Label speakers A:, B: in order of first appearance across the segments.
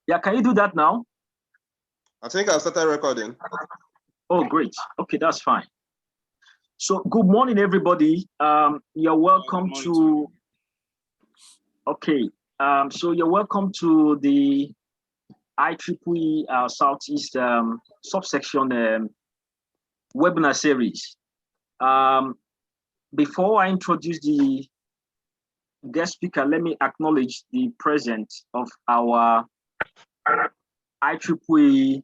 A: Yeah, can you do that now?
B: I think I've started recording.
A: Oh, great. Okay, that's fine. So good morning, everybody. You're welcome to, okay. So you're welcome to the IEEE Southeast subsection webinar series. Before I introduce the guest speaker, let me acknowledge the presence of our IEEE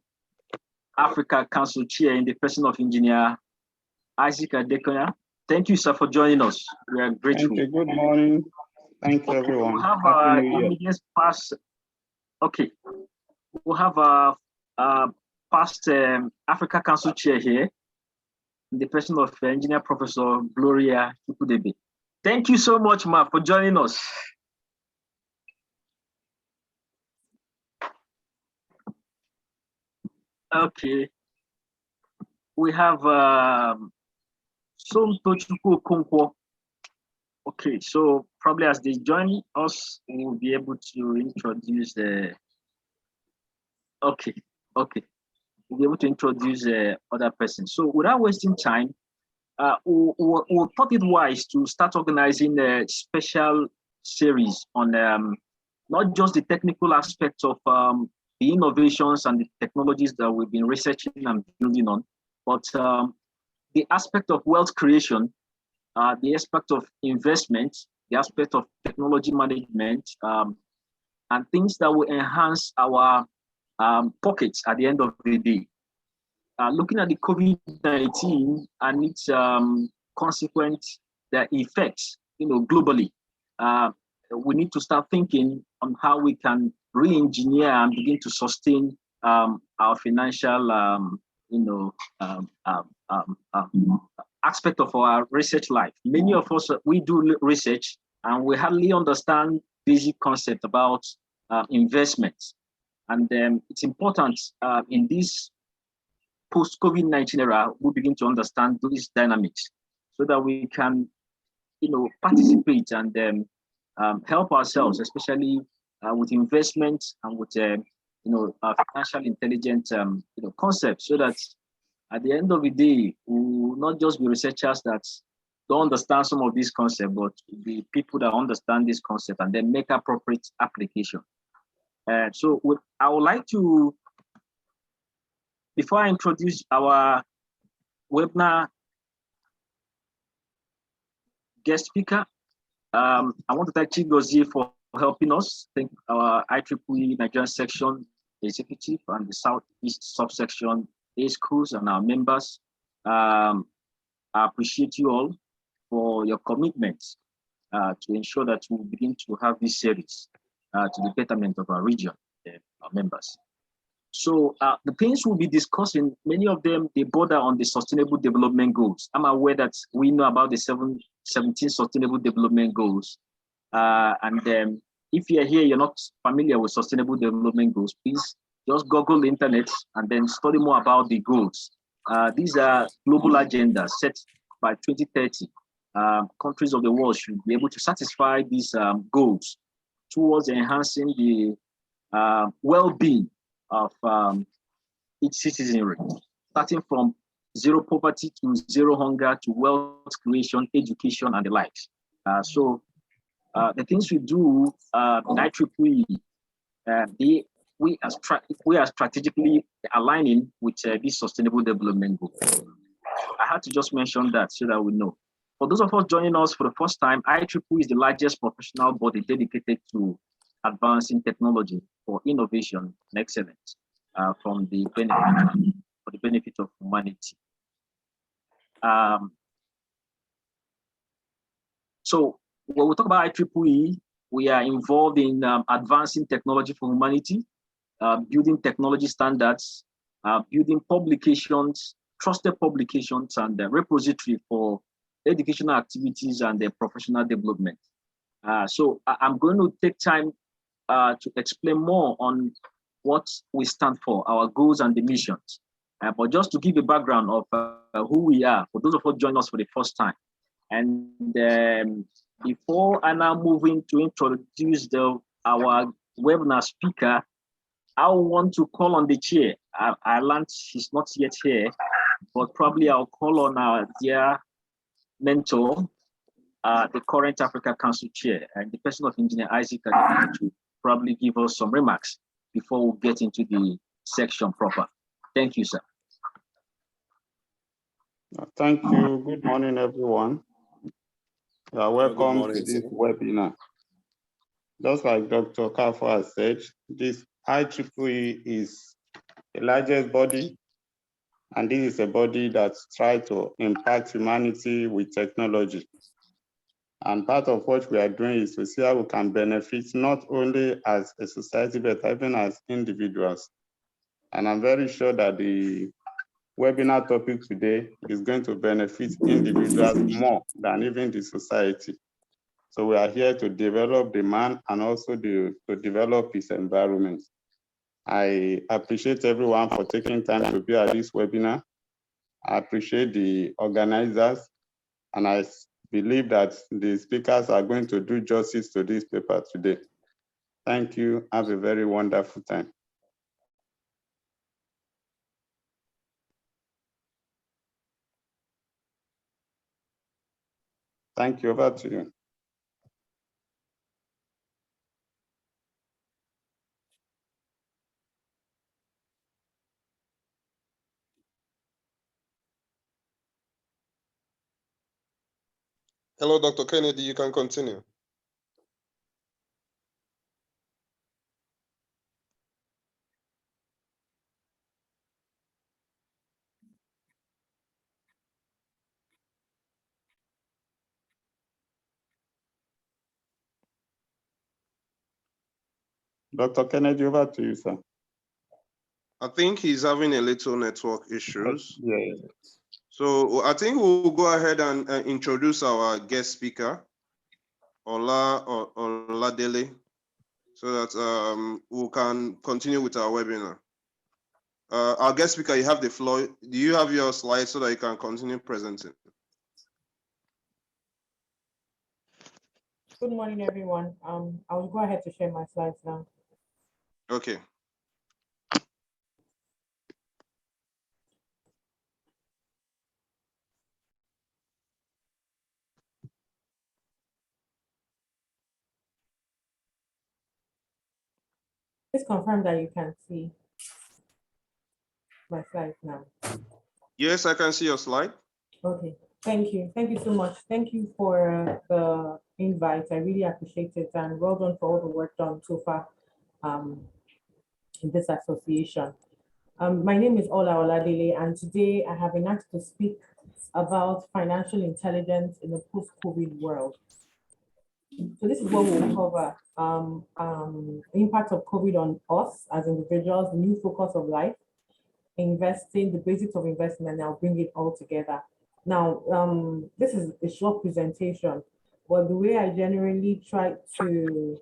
A: Africa Council Chair in the person of Engineer Isaac Adekoya. Thank you, sir, for joining us. We are grateful.
C: Thank you. Good morning. Thank you, everyone.
A: We'll have
C: Happy New Year.
A: immediate past. Okay, we'll have a past Africa Council Chair here in the person of Engineer Professor Gloria Kipudebe. Thank you so much, Ma, for joining us. Okay, we have Som Tochukwu Okonkwo. Okay, so probably as they join us, we'll be able to introduce the. Okay, we'll be able to introduce the other person. So without wasting time, we thought it wise to start organizing a special series on not just the technical aspects of the innovations and the technologies that we've been researching and building on, but the aspect of wealth creation, the aspect of investment, the aspect of technology management, and things that will enhance our pockets at the end of the day. Looking at the COVID-19 and its consequent effects, globally, we need to start thinking on how we can re-engineer and begin to sustain our financial, aspect of our research life. Many of us, we do research and we hardly understand basic concept about investments. And it's important in this post-COVID-19 era, we begin to understand these dynamics so that we can, participate and help ourselves, especially with investments and with, financial intelligence, concepts, so that at the end of the day, we will not just be researchers that don't understand some of these concepts, but be people that understand this concept and then make appropriate application. So I would like to, before I introduce our webinar guest speaker, I want to thank Chief Gozie for helping us. Thank our IEEE Nigerian section executive and the Southeast subsection A schools and our members. I appreciate you all for your commitment to ensure that we begin to have this series to the betterment of our region, our members. So the things we'll be discussing, many of them, they border on the Sustainable Development Goals. I'm aware that we know about the 17 Sustainable Development Goals. And if you're here, you're not familiar with Sustainable Development Goals, please just Google the internet and then study more about the goals. These are global agendas set by 2030. Countries of the world should be able to satisfy these goals towards enhancing the well-being of each citizenry, starting from zero poverty to zero hunger to wealth creation, education, and the likes. So the things we do in IEEE, we are strategically aligning with this Sustainable Development Goal. I had to just mention that so that we know. For those of us joining us for the first time, IEEE is the largest professional body dedicated to advancing technology for innovation and excellence for the benefit of humanity. So when we talk about IEEE, we are involved in advancing technology for humanity, building technology standards, building publications, trusted publications, and the repository for educational activities and professional development. So I'm going to take time to explain more on what we stand for, our goals and the missions. But just to give a background of who we are, for those of us joining us for the first time. And before I now move in to introduce our webinar speaker, I want to call on the chair. I learned she's not yet here, but probably I'll call on our dear mentor, the current Africa Council chair, and the person of Engineer Isaac to probably give us some remarks before we get into the section proper. Thank you, sir.
C: Thank you. Good morning, everyone. You are welcome to this webinar. Just like Dr. Kafo has said, this IEEE is the largest body, and this is a body that tries to impact humanity with technology. And part of what we are doing is to see how we can benefit not only as a society, but even as individuals. And I'm very sure that the webinar topic today is going to benefit individuals more than even the society. So we are here to develop the man and also to develop his environment. I appreciate everyone for taking time to be at this webinar. I appreciate the organizers, and I believe that the speakers are going to do justice to this paper today. Thank you. Have a very wonderful time. Thank you. Over to you.
B: Hello, Dr. Kennedy, you can continue.
C: Dr. Kennedy, over to you, sir.
B: I think he's having a little network issues.
C: Yeah.
B: So I think we'll go ahead and introduce our guest speaker, Oladele, so that we can continue with our webinar. Our guest speaker, you have the floor. Do you have your slides so that you can continue presenting?
D: Good morning, everyone. I will go ahead to share my slides now.
B: Okay.
D: Please confirm that you can see my slides now.
B: Yes, I can see your slide.
D: Okay, thank you. Thank you so much. Thank you for the invite. I really appreciate it, and well done for all the work done so far in this association. My name is Ola Oladele, and today I have been asked to speak about financial intelligence in a post-COVID world. So this is what we'll cover. Impact of COVID on us as individuals, the new focus of life, investing, the basics of investing, and I'll bring it all together. Now, this is a short presentation, but the way I generally try to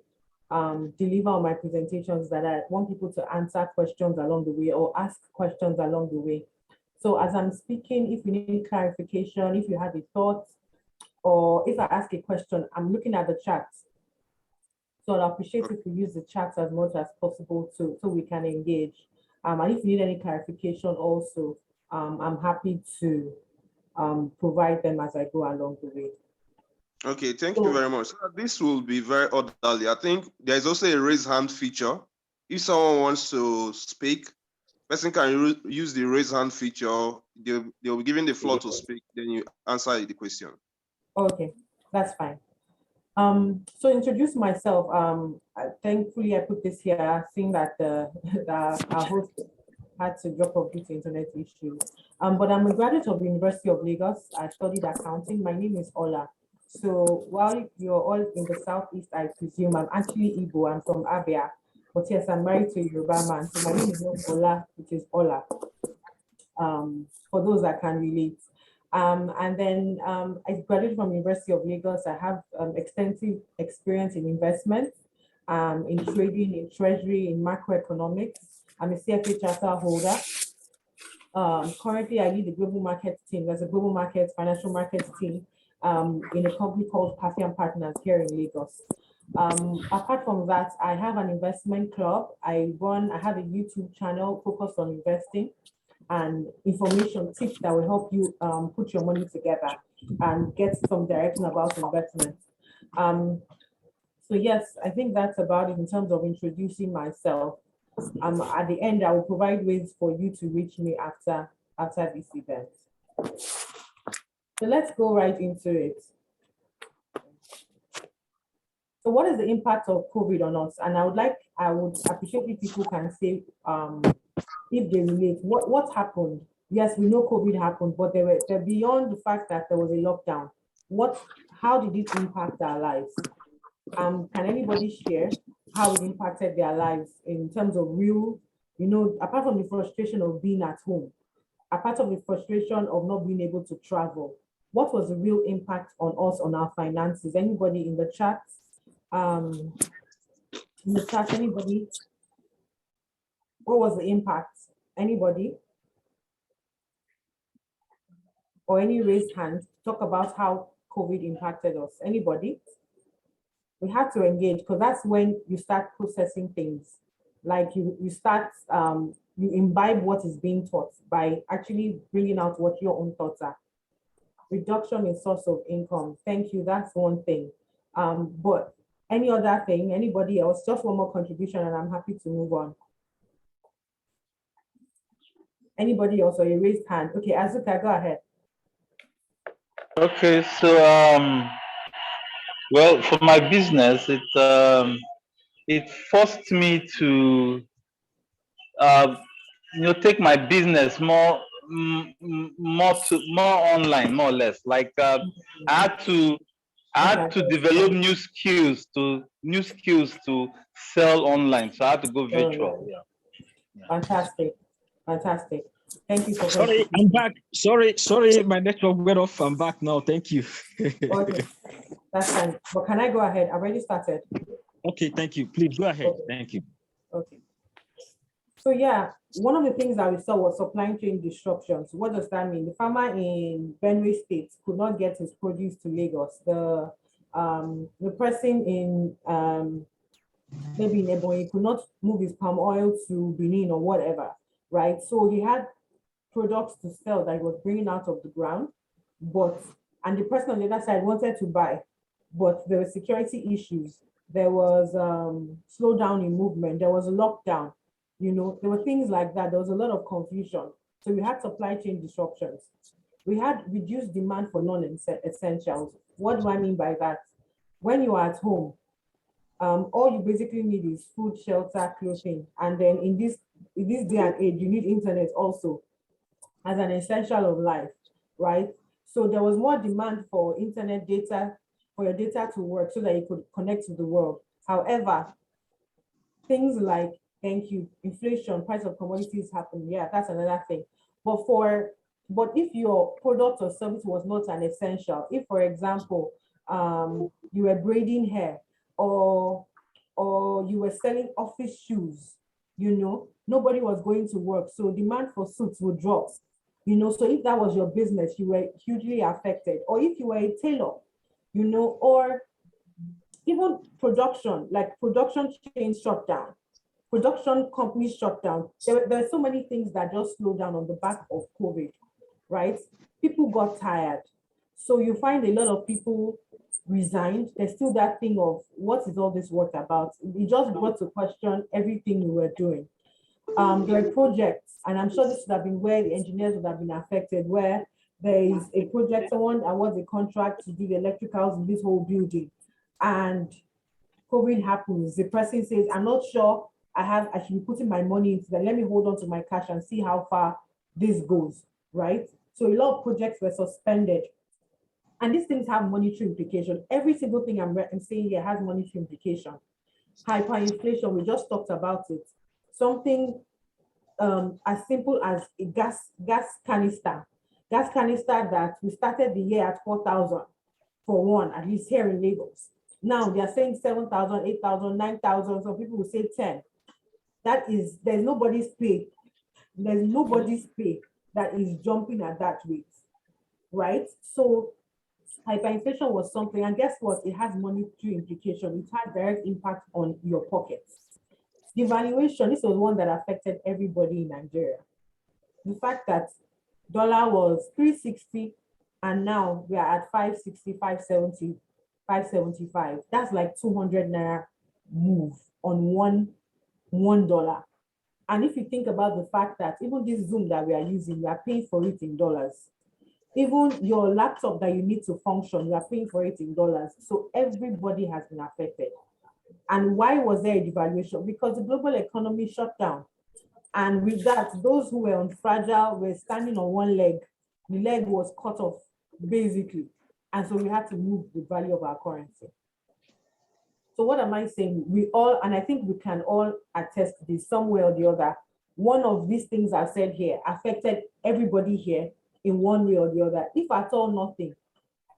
D: deliver on my presentations is that I want people to answer questions along the way or ask questions along the way. So as I'm speaking, if you need clarification, if you have a thought, or if I ask a question, I'm looking at the chat. So I'd appreciate if you use the chat as much as possible so we can engage. And if you need any clarification also, I'm happy to provide them as I go along the way.
B: Okay, thank you very much. So this will be very orderly. I think there's also a raise hand feature. If someone wants to speak, person can use the raise hand feature. They'll be given the floor to speak, then you answer the question.
D: Okay, that's fine. So introduce myself. Thankfully, I put this here, seeing that our host had to drop off due to internet issues. But I'm a graduate of the University of Lagos. I studied accounting. My name is Ola. So while you're all in the Southeast, I presume I'm actually Igbo. I'm from Abia. But yes, I'm married to a Yoruba man. So my name is not Ola, it is Ola. For those that can relate. And then I graduated from University of Lagos. I have extensive experience in investment, in trading, in treasury, in macroeconomics. I'm a CFA charter holder. Currently, I lead the global markets team. There's a global markets, financial markets team in a company called Parthian Partners here in Lagos. Apart from that, I have an investment club. I have a YouTube channel focused on investing and information tips that will help you put your money together and get some direction about investment. So yes, I think that's about it in terms of introducing myself. At the end, I will provide ways for you to reach me after this event. So let's go right into it. So what is the impact of COVID on us? And I would appreciate if people can say, if they relate, what happened? Yes, we know COVID happened, but they're beyond the fact that there was a lockdown. How did it impact our lives? Can anybody share how it impacted their lives in terms of real, apart from the frustration of being at home, apart from the frustration of not being able to travel, what was the real impact on us, on our finances? Anybody in the chat? Anybody? What was the impact? Anybody? Or any raised hand, talk about how COVID impacted us. Anybody? We had to engage because that's when you start processing things. Like you start, you imbibe what is being taught by actually bringing out what your own thoughts are. Reduction in source of income. Thank you, that's one thing. But any other thing, anybody else? Just one more contribution and I'm happy to move on. Anybody else or a raised hand? Okay, Azuka, go ahead.
E: Okay, so well, for my business, it forced me to take my business more online, more or less. Like I had to develop new skills to sell online, so I had to go virtual. Yeah.
D: Fantastic. Thank you for
A: Sorry, I'm back. Sorry, my network went off. I'm back now. Thank you.
D: Okay, that's fine. But can I go ahead? I've already started.
A: Okay, thank you. Please go ahead. Okay. Thank you.
D: Okay. So yeah, one of the things that we saw was supply chain disruptions. What does that mean? The farmer in Benue State could not get his produce to Lagos. The person in maybe in Ebonyi could not move his palm oil to Benin or whatever, right? So he had products to sell that he was bringing out of the ground, and the person on the other side wanted to buy, but there were security issues. There was slowdown in movement. There was a lockdown. There were things like that. There was a lot of confusion. So we had supply chain disruptions. We had reduced demand for non-essentials. What do I mean by that? When you are at home, all you basically need is food, shelter, clothing. And then in this day and age, you need internet also as an essential of life, right? So there was more demand for internet data, for your data to work so that you could connect to the world. However, things like, thank you, inflation, price of commodities happen. Yeah, that's another thing. But if your product or service was not an essential, if for example, you were braiding hair or you were selling office shoes, nobody was going to work. So demand for suits would drop. So if that was your business, you were hugely affected. Or if you were a tailor, or even production chains shut down, production companies shut down. There are so many things that just slowed down on the back of COVID, right? People got tired. So you find a lot of people resigned. There's still that thing of what is all this work about? It just brought to question everything we were doing. There are projects, and I'm sure this would have been where the engineers would have been affected, where there is a project, someone awards a contract to do the electricals in this whole building, and COVID happens. The person says, I'm not sure I should be putting my money into that. Let me hold on to my cash and see how far this goes, right? So a lot of projects were suspended. And these things have monetary implication. Every single thing I'm saying here has monetary implication. Hyperinflation, we just talked about it. Something as simple as a gas canister that we started the year at 4,000 for one, at least here in Lagos. Now they are saying 7,000, 8,000, 9,000. Some people will say 10. There's nobody's pay. That is jumping at that rate, right? So hyperinflation was something, and guess what? It has monetary implication. It has direct impact on your pockets. Devaluation, this was one that affected everybody in Nigeria. The fact that dollar was 360 and now we are at 560, 570, 575. That's like 200 naira move on $1. And if you think about the fact that even this Zoom that we are using, we are paying for it in dollars. Even your laptop that you need to function, you are paying for it in dollars. So everybody has been affected. And why was there a devaluation? Because the global economy shut down. And with that, those who were on fragile were standing on one leg. The leg was cut off, basically. And so we had to move the value of our currency. So what am I saying? We all, and I think we can all attest to this some way or the other. One of these things I said here affected everybody here in one way or the other. If at all nothing,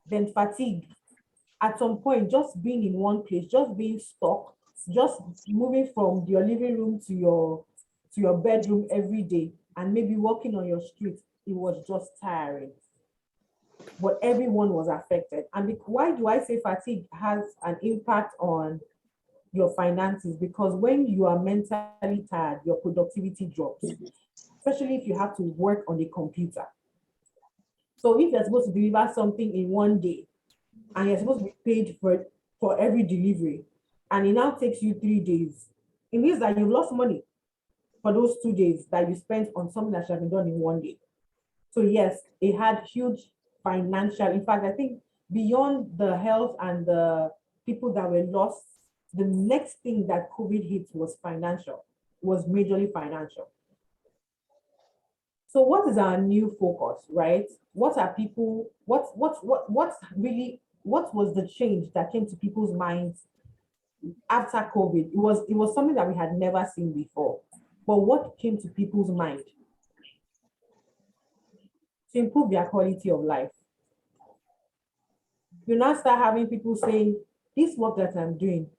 D: then fatigue. At some point, just being in one place, just being stuck, just moving from your living room to your bedroom every day, and maybe walking on your street, it was just tiring. But everyone was affected. And why do I say fatigue has an impact on your finances? Because when you are mentally tired, your productivity drops, especially if you have to work on a computer. So if you're supposed to deliver something in one day, and you're supposed to be paid for every delivery, and it now takes you 3 days, it means that you've lost money for those 2 days that you spent on something that should have been done in one day. So yes, it had huge financial, in fact, I think beyond the health and the people that were lost, the next thing that COVID hit was financial, was majorly financial. So what is our new focus, right? What are people, what was the change that came to people's minds after COVID? It was something that we had never seen before. But what came to people's mind? To improve their quality of life. You now start having people saying, this work that I'm doing,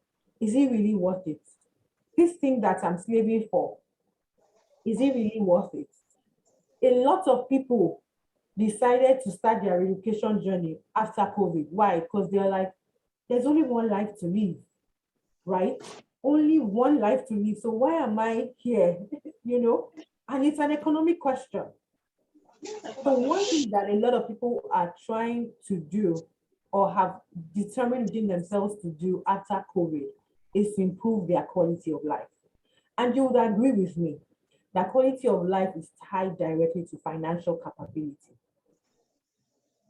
D: is it really worth it? This thing that I'm slaving for, is it really worth it? A lot of people decided to start their relocation journey after COVID. Why? Because they're like, there's only one life to live, right? Only one life to live. So why am I here? You know, and it's an economic question. So one thing that a lot of people are trying to do or have determined within themselves to do after COVID is to improve their quality of life. And you would agree with me that quality of life is tied directly to financial capability.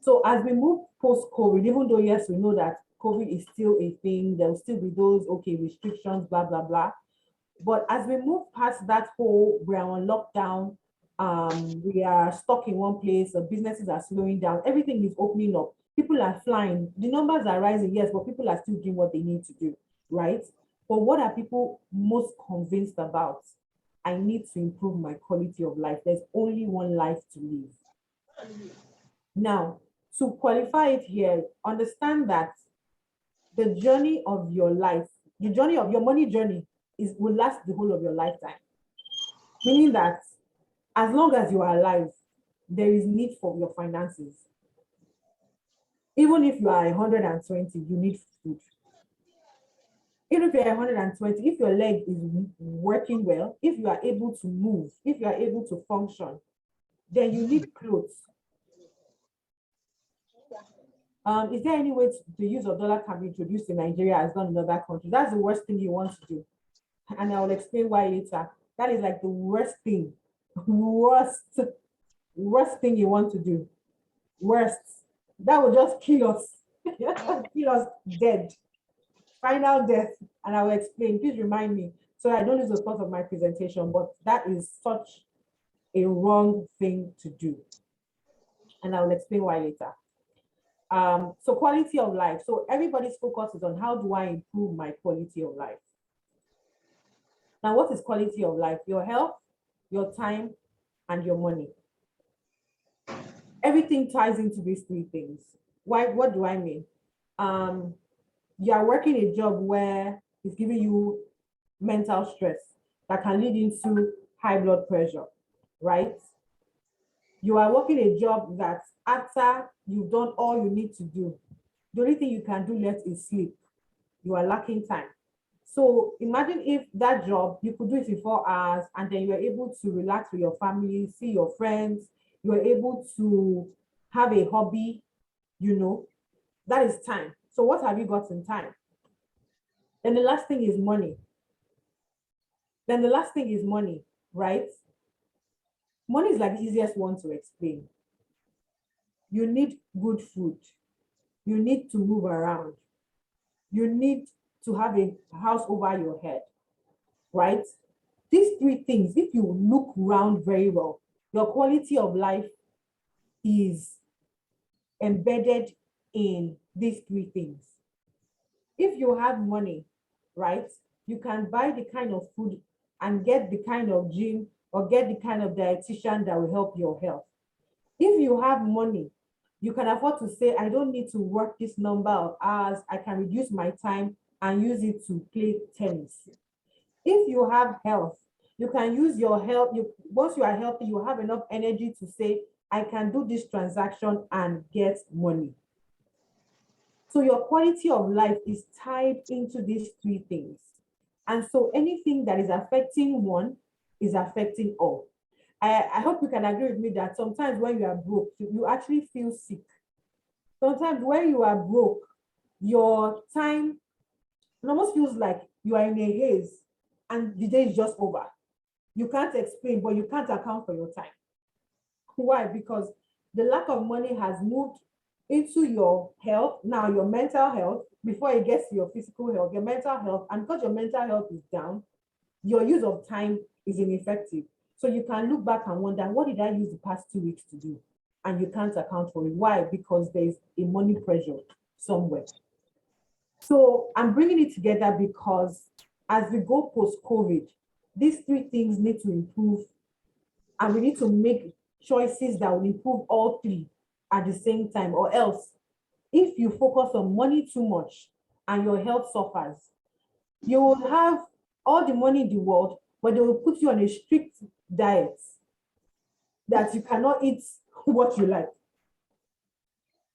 D: So as we move post-COVID, even though yes, we know that COVID is still a thing, there will still be those, okay, restrictions, blah, blah, blah. But as we move past that whole, we are on lockdown, we are stuck in one place, the businesses are slowing down, everything is opening up, people are flying, the numbers are rising, yes, but people are still doing what they need to do, right? But what are people most convinced about? I need to improve my quality of life. There's only one life to live. Now, to qualify it here, understand that the journey of your life, the journey of your money journey will last the whole of your lifetime. Meaning that as long as you are alive, there is need for your finances. Even if you are 120, you need food. Even if you're 120, if your leg is working well, if you are able to move, if you are able to function, then you need clothes. Is there any way the use of dollar can be introduced in Nigeria as done in other countries? That's the worst thing you want to do. And I'll explain why later. That is like the worst thing. Worst thing you want to do. Worst. That will just kill us. Kill us dead. Final death. And I will explain. Please remind me so I don't lose the thought of my presentation. But that is such a wrong thing to do. And I will explain why later. So quality of life. So everybody's focus is on how do I improve my quality of life? Now, what is quality of life? Your health, your time, and your money. Everything ties into these three things. Why? What do I mean? You are working a job where it's giving you mental stress that can lead into high blood pressure, right? You are working a job that after you've done all you need to do, the only thing you can do left is sleep. You are lacking time. So imagine if that job, you could do it in 4 hours and then you are able to relax with your family, see your friends, you are able to have a hobby, that is time. So what have you got in time? Then the last thing is money. Right? Money is like the easiest one to explain. You need good food. You need to move around. You need to have a house over your head, right? These three things, if you look around very well, your quality of life is embedded in these three things. If you have money, right, you can buy the kind of food and get the kind of gym or get the kind of dietitian that will help your health. If you have money, you can afford to say, I don't need to work this number of hours. I can reduce my time and use it to play tennis. If you have health, you can use your health. Once you are healthy, you have enough energy to say, I can do this transaction and get money. So your quality of life is tied into these three things. And so anything that is affecting one is affecting all. I hope you can agree with me that sometimes when you are broke, you actually feel sick. Sometimes when you are broke, your time, it almost feels like you are in a haze and the day is just over. You can't explain, but you can't account for your time. Why? Because the lack of money has moved into your health, now your mental health, before it gets to your physical health, your mental health, and because your mental health is down, your use of time is ineffective. So you can look back and wonder, what did I use the past 2 weeks to do? And you can't account for it. Why? Because there's a money pressure somewhere. So I'm bringing it together because as we go post-COVID, these three things need to improve, and we need to make choices that will improve all three at the same time, or else if you focus on money too much and your health suffers, you will have all the money in the world, but they will put you on a strict diet that you cannot eat what you like.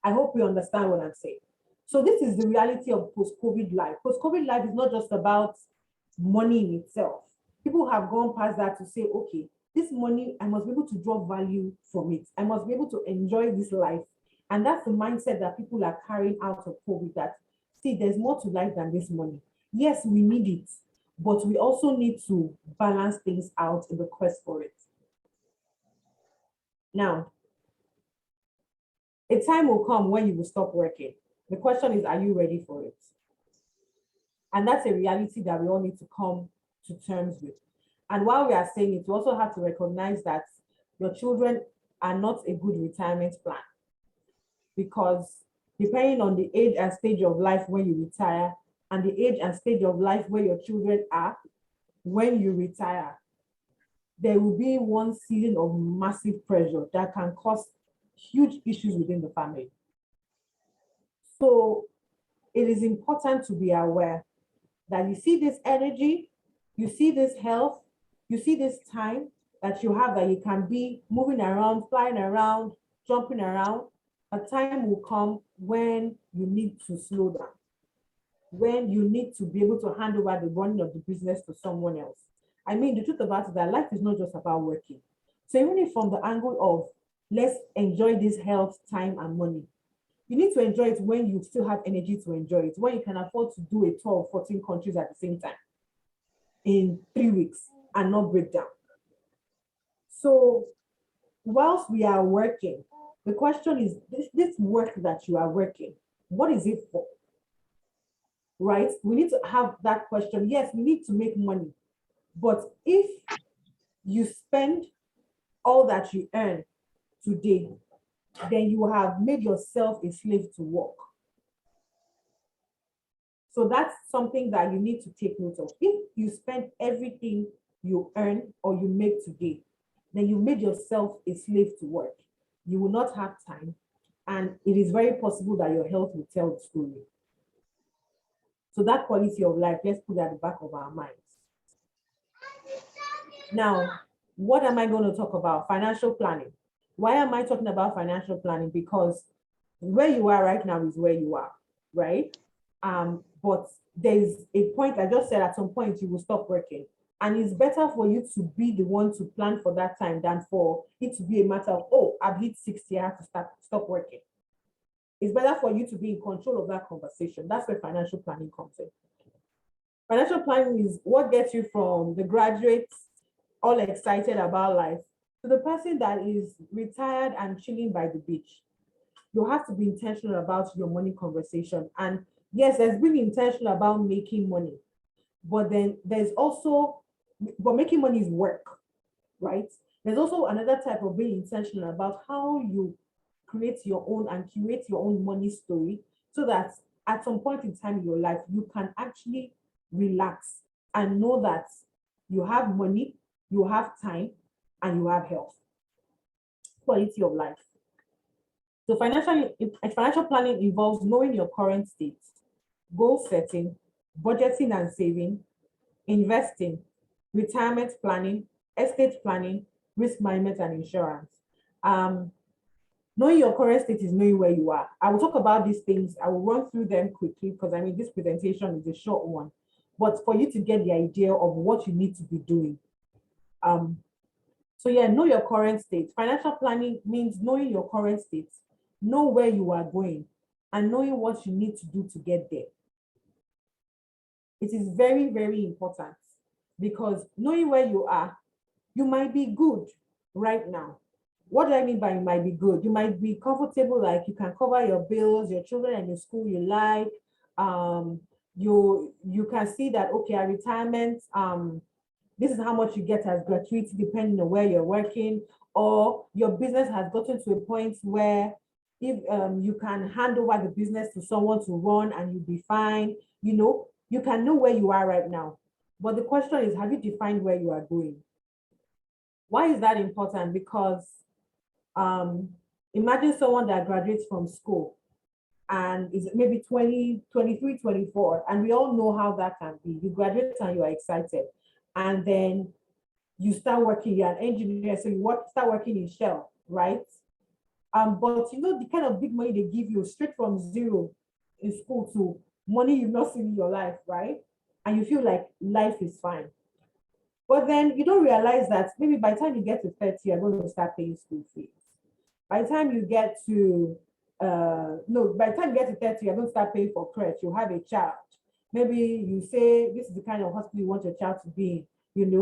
D: I hope you understand what I'm saying. So this is the reality of post-COVID life. Post-COVID life is not just about money in itself. People have gone past that to say, okay, this money, I must be able to draw value from it. I must be able to enjoy this life. And that's the mindset that people are carrying out of COVID, that, see, there's more to life than this money. Yes, we need it, but we also need to balance things out in the quest for it. Now, a time will come when you will stop working. The question is, are you ready for it? And that's a reality that we all need to come to terms with. And while we are saying it, we also have to recognize that your children are not a good retirement plan, because depending on the age and stage of life when you retire and the age and stage of life where your children are when you retire, there will be one season of massive pressure that can cause huge issues within the family. So it is important to be aware that you see this energy, you see this health, you see this time that you have, that you can be moving around, flying around, jumping around. A time will come when you need to slow down, when you need to be able to hand over the running of the business to someone else. I mean, the truth about it is that life is not just about working. So even if from the angle of let's enjoy this health, time, and money, you need to enjoy it when you still have energy to enjoy it, when you can afford to do a tour of 14 countries at the same time in 3 weeks and not break down. So whilst we are working, the question is, this work that you are working, what is it for? Right? We need to have that question. Yes, we need to make money. But if you spend all that you earn today, then you have made yourself a slave to work. So that's something that you need to take note of. If you spend everything you earn or you make today, then you made yourself a slave to work. You will not have time, and it is very possible that your health will tell the story. So that quality of life, let's put it at the back of our minds. Now, what am I going to talk about? Financial planning. Why am I talking about financial planning? Because where you are right now is where you are, right? But there's a point, I just said at some point you will stop working. And it's better for you to be the one to plan for that time than for it to be a matter of, oh, I've hit 60, I have to stop working. It's better for you to be in control of that conversation. That's where financial planning comes in. Financial planning is what gets you from the graduates all excited about life to the person that is retired and chilling by the beach. You have to be intentional about your money conversation. And yes, there's being intentional about making money, but then there's also, but making money is work, right? There's also another type of being intentional about how you create your own and curate your own money story so that at some point in time in your life, you can actually relax and know that you have money, you have time, and you have health, quality of life. So financial planning involves knowing your current state, goal setting, budgeting and saving, investing, retirement planning, estate planning, risk management, and insurance. Knowing your current state is knowing where you are. I will talk about these things. I will run through them quickly because I mean, this presentation is a short one, but for you to get the idea of what you need to be doing. So yeah, know your current state. Financial planning means knowing your current state, know where you are going, and knowing what you need to do to get there. It is very, very important because knowing where you are, you might be good right now. What do I mean by you might be good? You might be comfortable, like you can cover your bills, your children and the school you like. You can see that, okay, at retirement, this is how much you get as gratuity depending on where you're working, or your business has gotten to a point where if you can hand over the business to someone to run and you'll be fine, you can know where you are right now. But the question is, have you defined where you are going? Why is that important? Because imagine someone that graduates from school and is maybe 20, 23, 24, and we all know how that can be. You graduate and you are excited, and then you start working, you're an engineer, so you start working in Shell, right? But the kind of big money they give you straight from zero in school to money you've not seen in your life, right? And you feel like life is fine. But then you don't realize that maybe by the time you get to 30, you're going to start paying school fees. By the time you get to, by the time you get to 30, you're going to start paying for crèche. You have a child. Maybe you say, this is the kind of hospital you want your child to be in,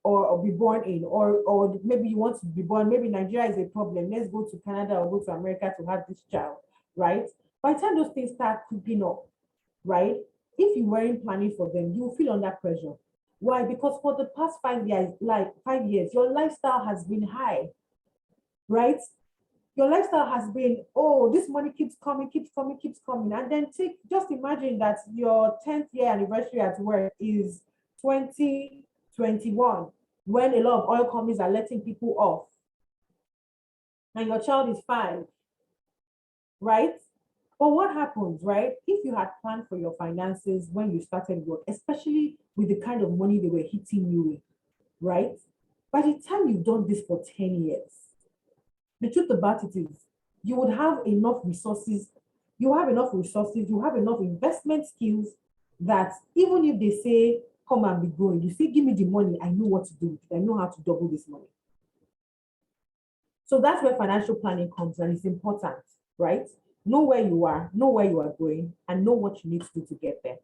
D: or be born in, or maybe you want to be born, maybe Nigeria is a problem. Let's go to Canada or go to America to have this child, right? By the time those things start creeping up, right? If you weren't planning for them, you will feel under pressure. Why? Because for the past 5 years, your lifestyle has been high, right? Your lifestyle has been, oh, this money keeps coming. And then just imagine that your 10th year anniversary at work is 2021, when a lot of oil companies are letting people off. And your child is 5, right? But what happens, right? If you had planned for your finances when you started work, especially with the kind of money they were hitting you with, right? By the time you've done this for 10 years, the truth about it is you would have enough resources, you have enough investment skills that even if they say, come and be going, you say, give me the money, I know what to do with it. I know how to double this money. So that's where financial planning comes, and it's important, right? Know where you are, know where you are going, and know what you need to do to get there.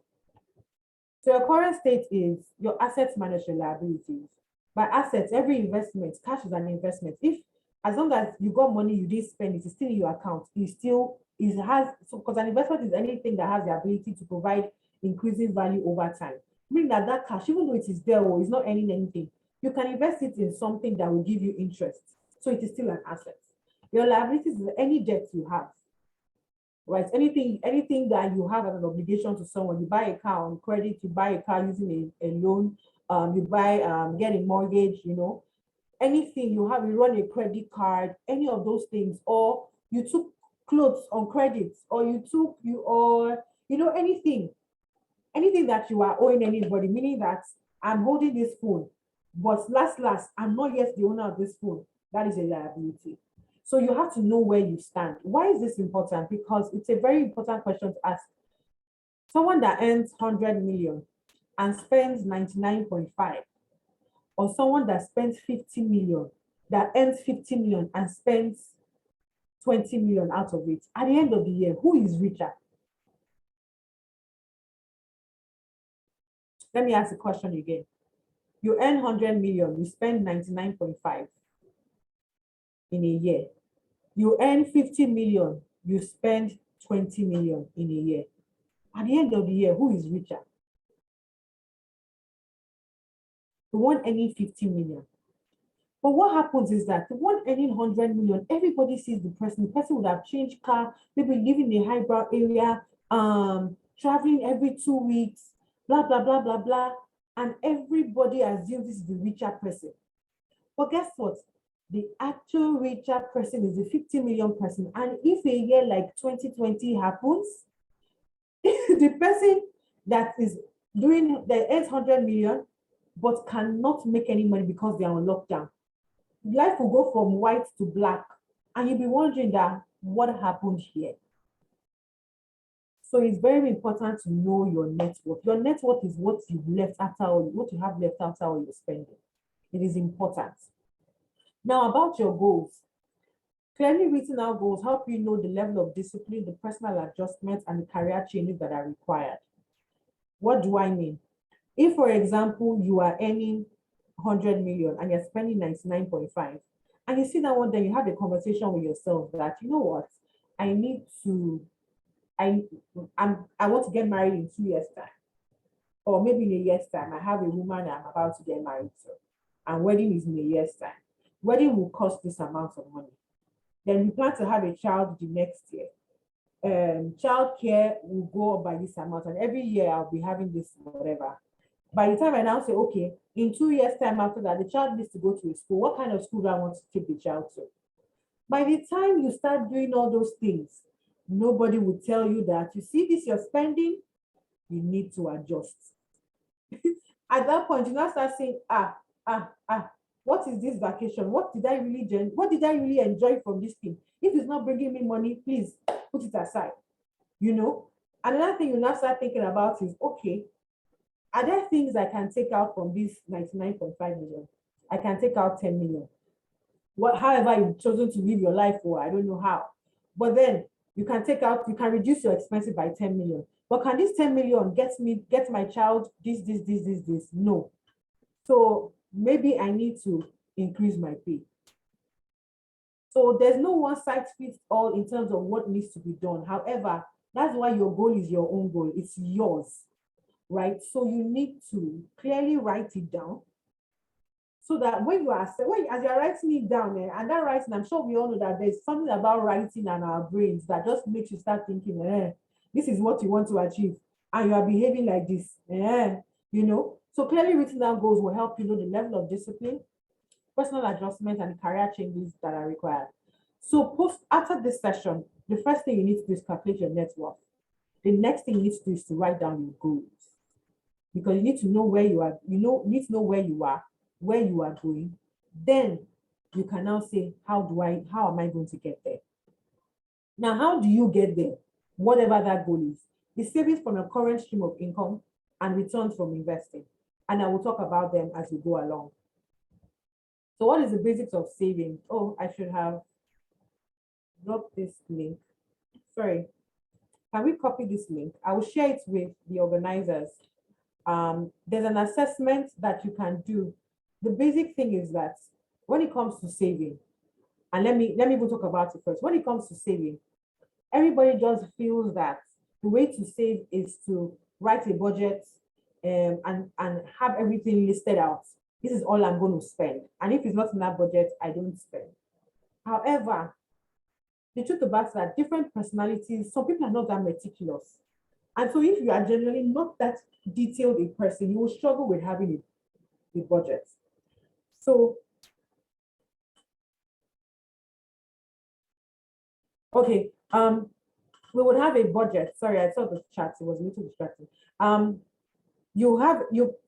D: So your current state is your assets minus your liabilities. By assets, every investment, cash is an investment. As long as you got money, you didn't spend it, it's still in your account. Because an investment is anything that has the ability to provide increasing value over time. Meaning that cash, even though it is there or it's not earning anything, you can invest it in something that will give you interest. So it is still an asset. Your liabilities is any debt you have, right? Anything that you have as an obligation to someone. You buy a car on credit, you buy a car using a loan, you get a mortgage, anything you have, you run a credit card, any of those things, or you took clothes on credit, or anything that you are owing anybody, meaning that I'm holding this phone, but last, I'm not yet the owner of this phone. That is a liability. So you have to know where you stand. Why is this important? Because it's a very important question to ask. Someone that earns 100 million and spends 99.5, or someone that spends 50 million, that earns 50 million and spends 20 million out of it. At the end of the year, who is richer? Let me ask the question again. You earn 100 million, you spend 99.5 in a year. You earn 50 million, you spend 20 million in a year. At the end of the year, who is richer? The one earning 50 million. But what happens is that the one earning 100 million, everybody sees the person. The person would have changed car, maybe living in a highbrow area, traveling every 2 weeks, blah, blah, blah, blah, blah. And everybody assumes this is the richer person. But guess what? The actual richer person is the 50 million person. And if a year like 2020 happens, the person that is doing the 800 million, but cannot make any money because they are on lockdown, life will go from white to black, and you'll be wondering that what happened here. So it's very important to know your net worth. Your net worth is what you've left after all, what you have left after all your spending. It is important. Now about your goals. Clearly written out goals help you know the level of discipline, the personal adjustments, and the career changes that are required. What do I mean? If, for example, you are earning 100 million and you're spending 99.5, and you sit down one day, you have a conversation with yourself that, you know what, I want to get married in 2 years' time, or maybe in a year's time. I have a woman I'm about to get married to, and wedding is in a year's time. Wedding will cost this amount of money. Then we plan to have a child the next year. Child care will go up by this amount, and every year I'll be having this whatever. By the time I now say, okay, in 2 years' time after that, the child needs to go to a school. What kind of school do I want to take the child to? By the time you start doing all those things, nobody will tell you that, you see this you're spending, you need to adjust. At that point, you now start saying, what is this vacation? What did I really enjoy from this thing? If it's not bringing me money, please put it aside. You know, another thing you now start thinking about is, okay, are there things I can take out from this 99.5 million? I can take out 10 million. However you've chosen to live your life for, I don't know how. But then you can reduce your expenses by 10 million. But can this 10 million get my child this? No. So maybe I need to increase my pay. So there's no one size fits all in terms of what needs to be done. However, that's why your goal is your own goal. It's yours, right? So you need to clearly write it down, so that as you're writing it down, and that writing, I'm sure we all know that there's something about writing in our brains that just makes you start thinking, this is what you want to achieve, and you are behaving like this, you know. So clearly written down goals will help you know the level of discipline, personal adjustment, and career changes that are required. So after this session, the first thing you need to do is calculate your net worth. The next thing you need to do is to write down your goals, because you need to know where you are. You need to know where you are, where you are going. Then you can now say, how am I going to get there? Now, how do you get there? Whatever that goal is, the savings from a current stream of income and returns from investing. And I will talk about them as we go along. So what is the basics of saving? Oh, I should have dropped this link. Sorry. Can we copy this link? I will share it with the organizers. There's an assessment that you can do. The basic thing is that when it comes to saving, and let me even talk about it first. When it comes to saving, everybody just feels that the way to save is to write a budget and have everything listed out. This is all I'm going to spend. And if it's not in that budget, I don't spend. However, the truth about that, different personalities, some people are not that meticulous. And so if you are generally not that detailed a person, you will struggle with having a budget. So, okay, we would have a budget. Sorry, I saw the chat, it was a little distracting.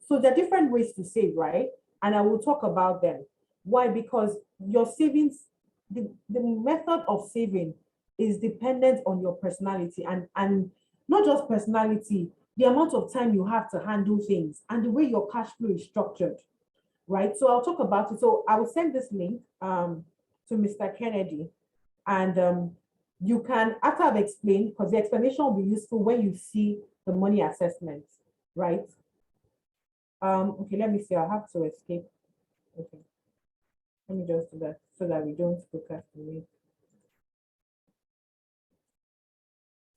D: So there are different ways to save, right? And I will talk about them. Why? Because your savings the method of saving is dependent on your personality and not just personality, the amount of time you have to handle things and the way your cash flow is structured, right? So I'll talk about it. So I will send this link to Mr. Kennedy, and you can, after I've explained, because the explanation will be useful when you see the money assessment, right? Okay, let me see. I'll have to escape. Okay, let me just do that so that we don't procrastinate.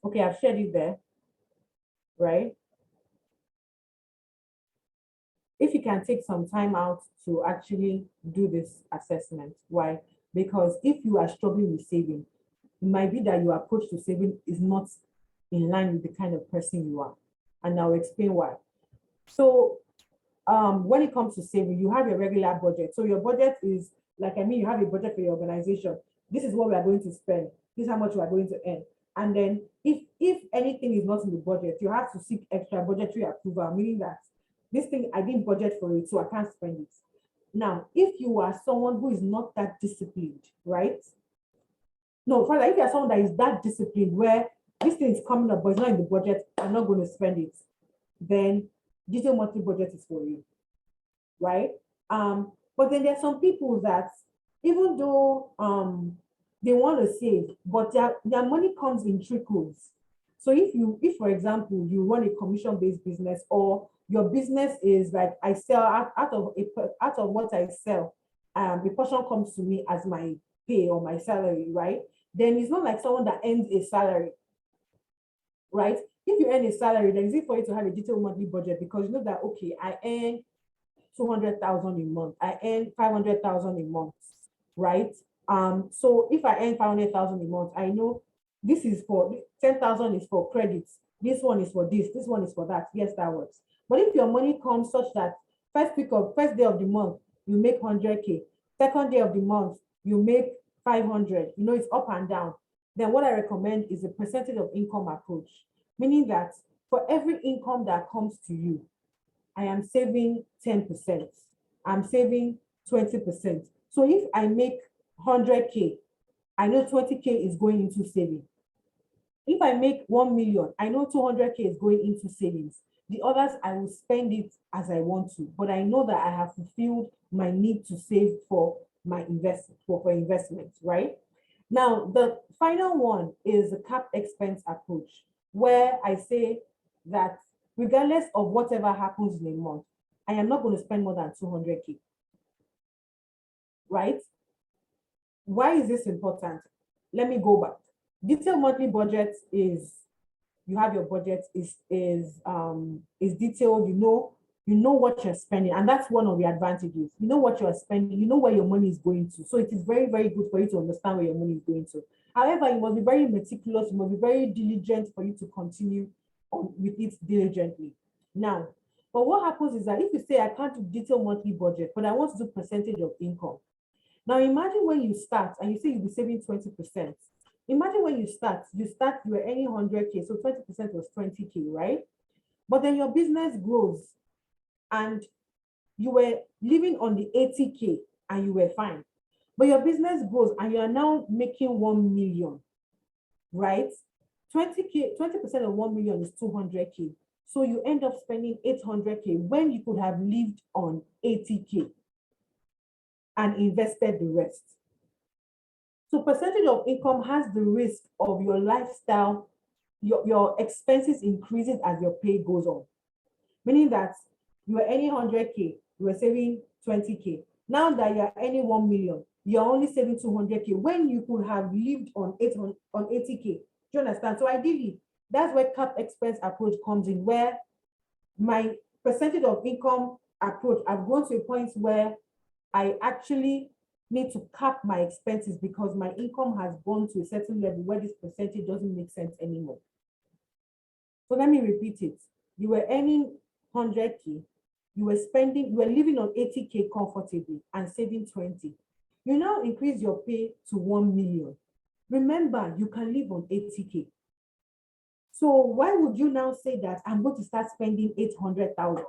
D: Okay, I've shared it there, right? If you can take some time out to actually do this assessment. Why? Because if you are struggling with saving, it might be that your approach to saving is not in line with the kind of person you are. And I'll explain why. So when it comes to saving, you have your regular budget. So your budget is like, you have a budget for your organization. This is what we are going to spend. This is how much we are going to earn. And then if anything is not in the budget, you have to seek extra budgetary approval, meaning that this thing, I didn't budget for it, so I can't spend it. Now, if you are someone who is not that disciplined, right? No, further, if you are someone that is that disciplined where this thing is coming up, but it's not in the budget, I'm not going to spend it, then detailed monthly budget is for you, right? But then there are some people that even though they want to save, but their money comes in trickles. So if for example, you run a commission-based business, or your business is like, I sell out of what I sell, the portion comes to me as my pay or my salary, right? Then it's not like someone that earns a salary, right? If you earn a salary, then it's easy for you to have a detailed monthly budget, because you know that, okay, I earn 200,000 a month, I earn 500,000 a month, right? So if I earn 500,000 a month, I know this is for 10,000 is for credits, this one is for this one is for that. Yes, that works. But if your money comes such that first day of the month you make 100K, second day of the month you make 500, it's up and down, then what I recommend is a percentage of income approach, meaning that for every income that comes to you, I am saving 10%, I'm saving 20%. So if I make 100K, I know 20K is going into saving. If I make 1 million, I know 200K is going into savings. The others, I will spend it as I want to, but I know that I have fulfilled my need to save for my investments, right? Now, the final one is the cap expense approach, where I say that regardless of whatever happens in a month, I am not going to spend more than 200K, right? Why is this important? Let me go back. Detailed monthly budget is, you have your budget is detailed, you know what you're spending, and that's one of the advantages. You know what you're spending, you know where your money is going to. So it is very, very good for you to understand where your money is going to. However, you must be very meticulous, you must be very diligent for you to continue on with it diligently. Now, but what happens is that if you say, I can't do detailed monthly budget, but I want to do percentage of income. Now imagine when you start and you say you'll be saving 20%. Imagine when you start, you were earning 100K, so 20% was 20K, right? But then your business grows and you were living on the 80K and you were fine. But your business grows and you are now making 1 million, right? 20% of 1 million is 200K. So you end up spending 800K when you could have lived on 80K and invested the rest. So percentage of income has the risk of your lifestyle, your expenses increasing as your pay goes on. Meaning that you are earning 100K, you are saving 20K. Now that you are earning 1 million, you're only saving 200K when you could have lived on 80K. Do you understand? So ideally, that's where cap expense approach comes in, where my percentage of income approach, I've gone to a point where I actually need to cap my expenses because my income has gone to a certain level where this percentage doesn't make sense anymore. So let me repeat it. You were earning 100K, you were living on 80K comfortably and saving 20. You now increase your pay to 1 million. Remember, you can live on 80K. So why would you now say that I'm going to start spending 800,000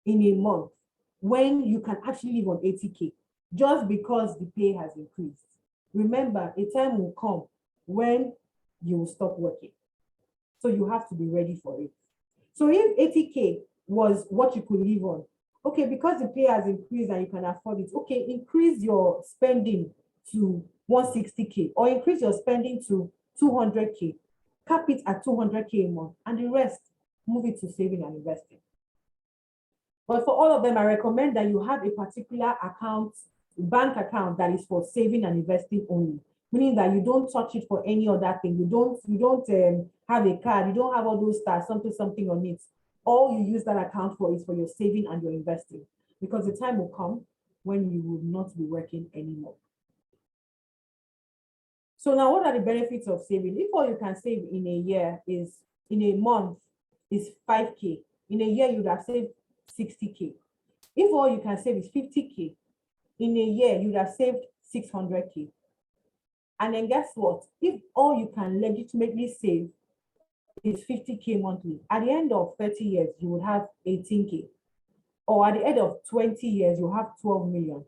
D: in a month when you can actually live on 80K? just because the pay has increased. Remember, a time will come when you will stop working. So you have to be ready for it. So if 80K was what you could live on, okay, because the pay has increased and you can afford it, okay, increase your spending to 160K or increase your spending to 200K, cap it at 200K a month, and the rest, move it to saving and investing. But for all of them, I recommend that you have a particular account, bank account that is for saving and investing only, meaning that you don't touch it for any other thing. You don't have a card, you don't have all those stars, something on it. All you use that account for is for your saving and your investing, because the time will come when you will not be working anymore. So now, what are the benefits of saving? If all you can save in a year is, in a month, is 5K, in a year you'd have saved 60K. If all you can save is 50K, in a year you'd have saved 600K. And then guess what? If all you can legitimately save is 50K monthly, at the end of 30 years, you would have 18K. Or at the end of 20 years, you have 12 million.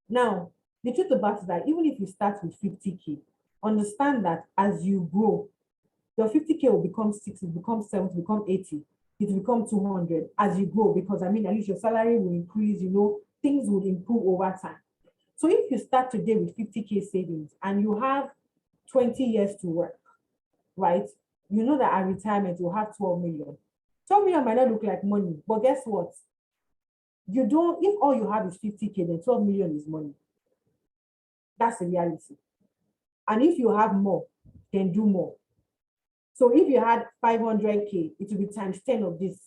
D: Now, the truth about it is that even if you start with 50K, understand that as you grow, your 50K will become 60, become 70, become 80, it will become 200 as you grow, because at least your salary will increase, things will improve over time. So if you start today with 50K savings and you have 20 years to work, right? You know that at retirement you'll have 12 million. 12 million might not look like money, but guess what? If all you have is 50K, then 12 million is money. That's the reality. And if you have more, then do more. So if you had 500K, it will be times 10 of this.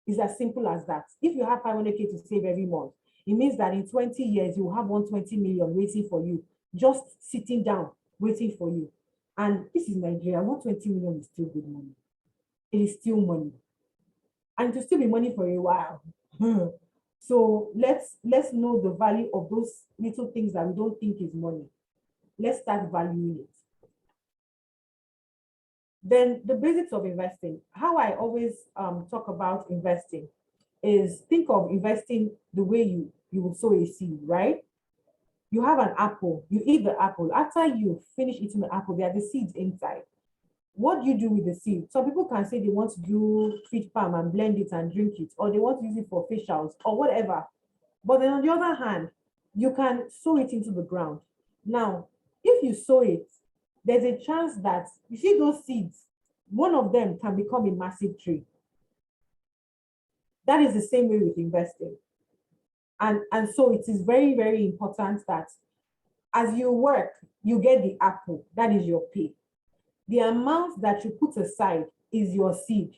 D: It's as simple as that. If you have 500K to save every month, it means that in 20 years, you will have 120 million waiting for you, just sitting down, waiting for you. And this is Nigeria. 120 million is still good money. It is still money. And it will still be money for a while. So let's know the value of those little things that we don't think is money. Let's start valuing it. Then the basics of investing. How I always talk about investing is, think of investing the way you would sow a seed, right? You have an apple, you eat the apple. After you finish eating the apple, there are the seeds inside. What do you do with the seed? Some people can say they want to do fish palm and blend it and drink it, or they want to use it for facials or whatever. But then on the other hand, you can sow it into the ground. Now, if you sow it, there's a chance that, you see those seeds, one of them can become a massive tree. That is the same way with investing. And so it is very, very important that as you work, you get the apple, that is your pay. The amount that you put aside is your seed.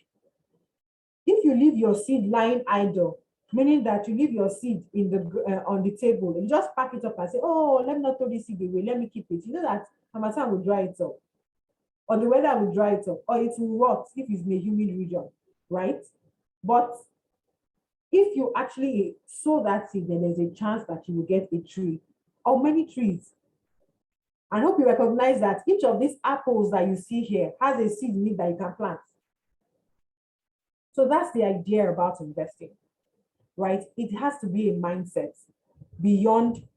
D: If you leave your seed lying idle, meaning that you leave your seed in the on the table, and just pack it up and say, oh, let me not throw this seed away, let me keep it. You know that Hamatan will dry it up, or the weather will dry it up, or it will rot if it's in a humid region, right? But if you actually sow that seed, then there's a chance that you will get a tree or many trees. I hope you recognize that each of these apples that you see here has a seed in it that you can plant. So that's the idea about investing, right? It has to be a mindset beyond,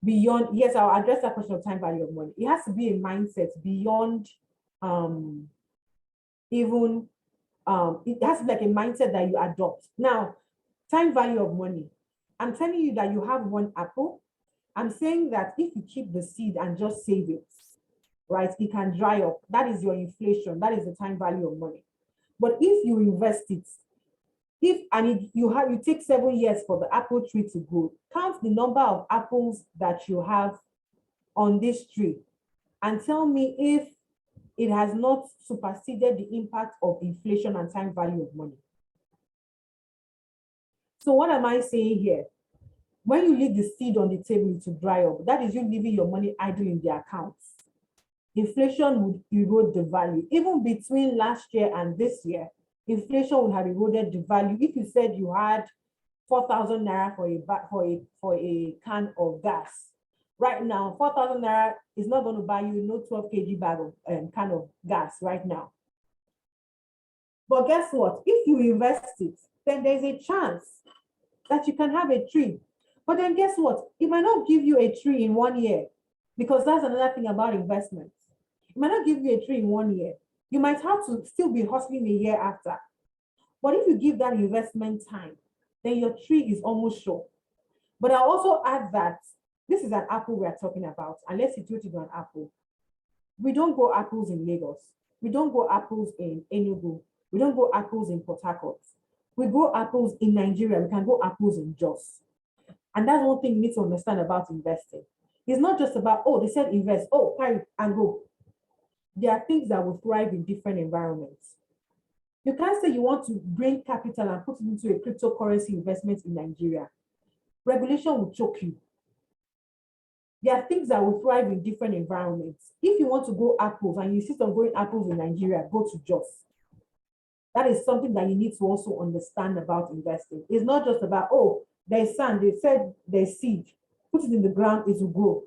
D: yes, I'll address that question of time value of money. It has to be a mindset beyond it has to be like a mindset that you adopt. Now, time value of money. I'm telling you that you have one apple. I'm saying that if you keep the seed and just save it, right, it can dry up. That is your inflation. That is the time value of money. But if you invest it, you take 7 years for the apple tree to grow, count the number of apples that you have on this tree and tell me if it has not superseded the impact of inflation and time value of money. So what am I saying here? When you leave the seed on the table to dry up, that is you leaving your money idle in the accounts. Inflation would erode the value. Even between last year and this year, inflation would have eroded the value. If you said you had 4,000 naira for a can of gas, right now 4,000 naira is not going to buy you 12 kg bag of can of gas right now. But guess what? If you invest it, then there's a chance that you can have a tree. But then guess what? It might not give you a tree in 1 year, because that's another thing about investments. It might not give you a tree in 1 year. You might have to still be hustling a year after. But if you give that investment time, then your tree is almost sure. But I'll also add that this is an apple we're talking about, and let's situate it on apple. We don't grow apples in Lagos. We don't grow apples in Enugu. We don't grow apples in Port Harcourt. We grow apples in Nigeria. We can grow apples in Jos. And that's one thing you need to understand about investing. It's not just about, oh, they said invest, oh, carry and go. There are things that will thrive in different environments. You can't say you want to bring capital and put it into a cryptocurrency investment in Nigeria. Regulation will choke you. There are things that will thrive in different environments. If you want to grow apples and you insist on growing apples in Nigeria, go to Jos. That is something that you need to also understand about investing. It's not just about, oh, there's sand, they said there's seed, put it in the ground, it will grow.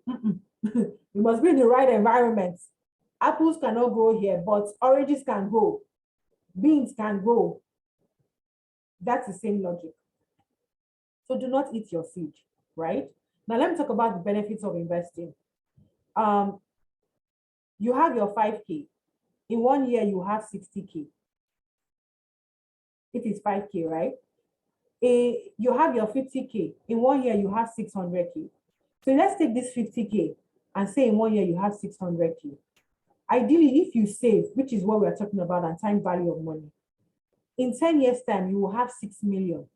D: You must be in the right environment. Apples cannot grow here, but oranges can grow. Beans can grow. That's the same logic. So do not eat your seed, right? Now let me talk about the benefits of investing. You have your 5K. In 1 year, you have 60K. It is 5K, right? You have your 50K. In 1 year, you have 600K. So let's take this 50K and say in 1 year, you have 600K. Ideally, if you save, which is what we're talking about, and time value of money, in 10 years' time, you will have 6 million.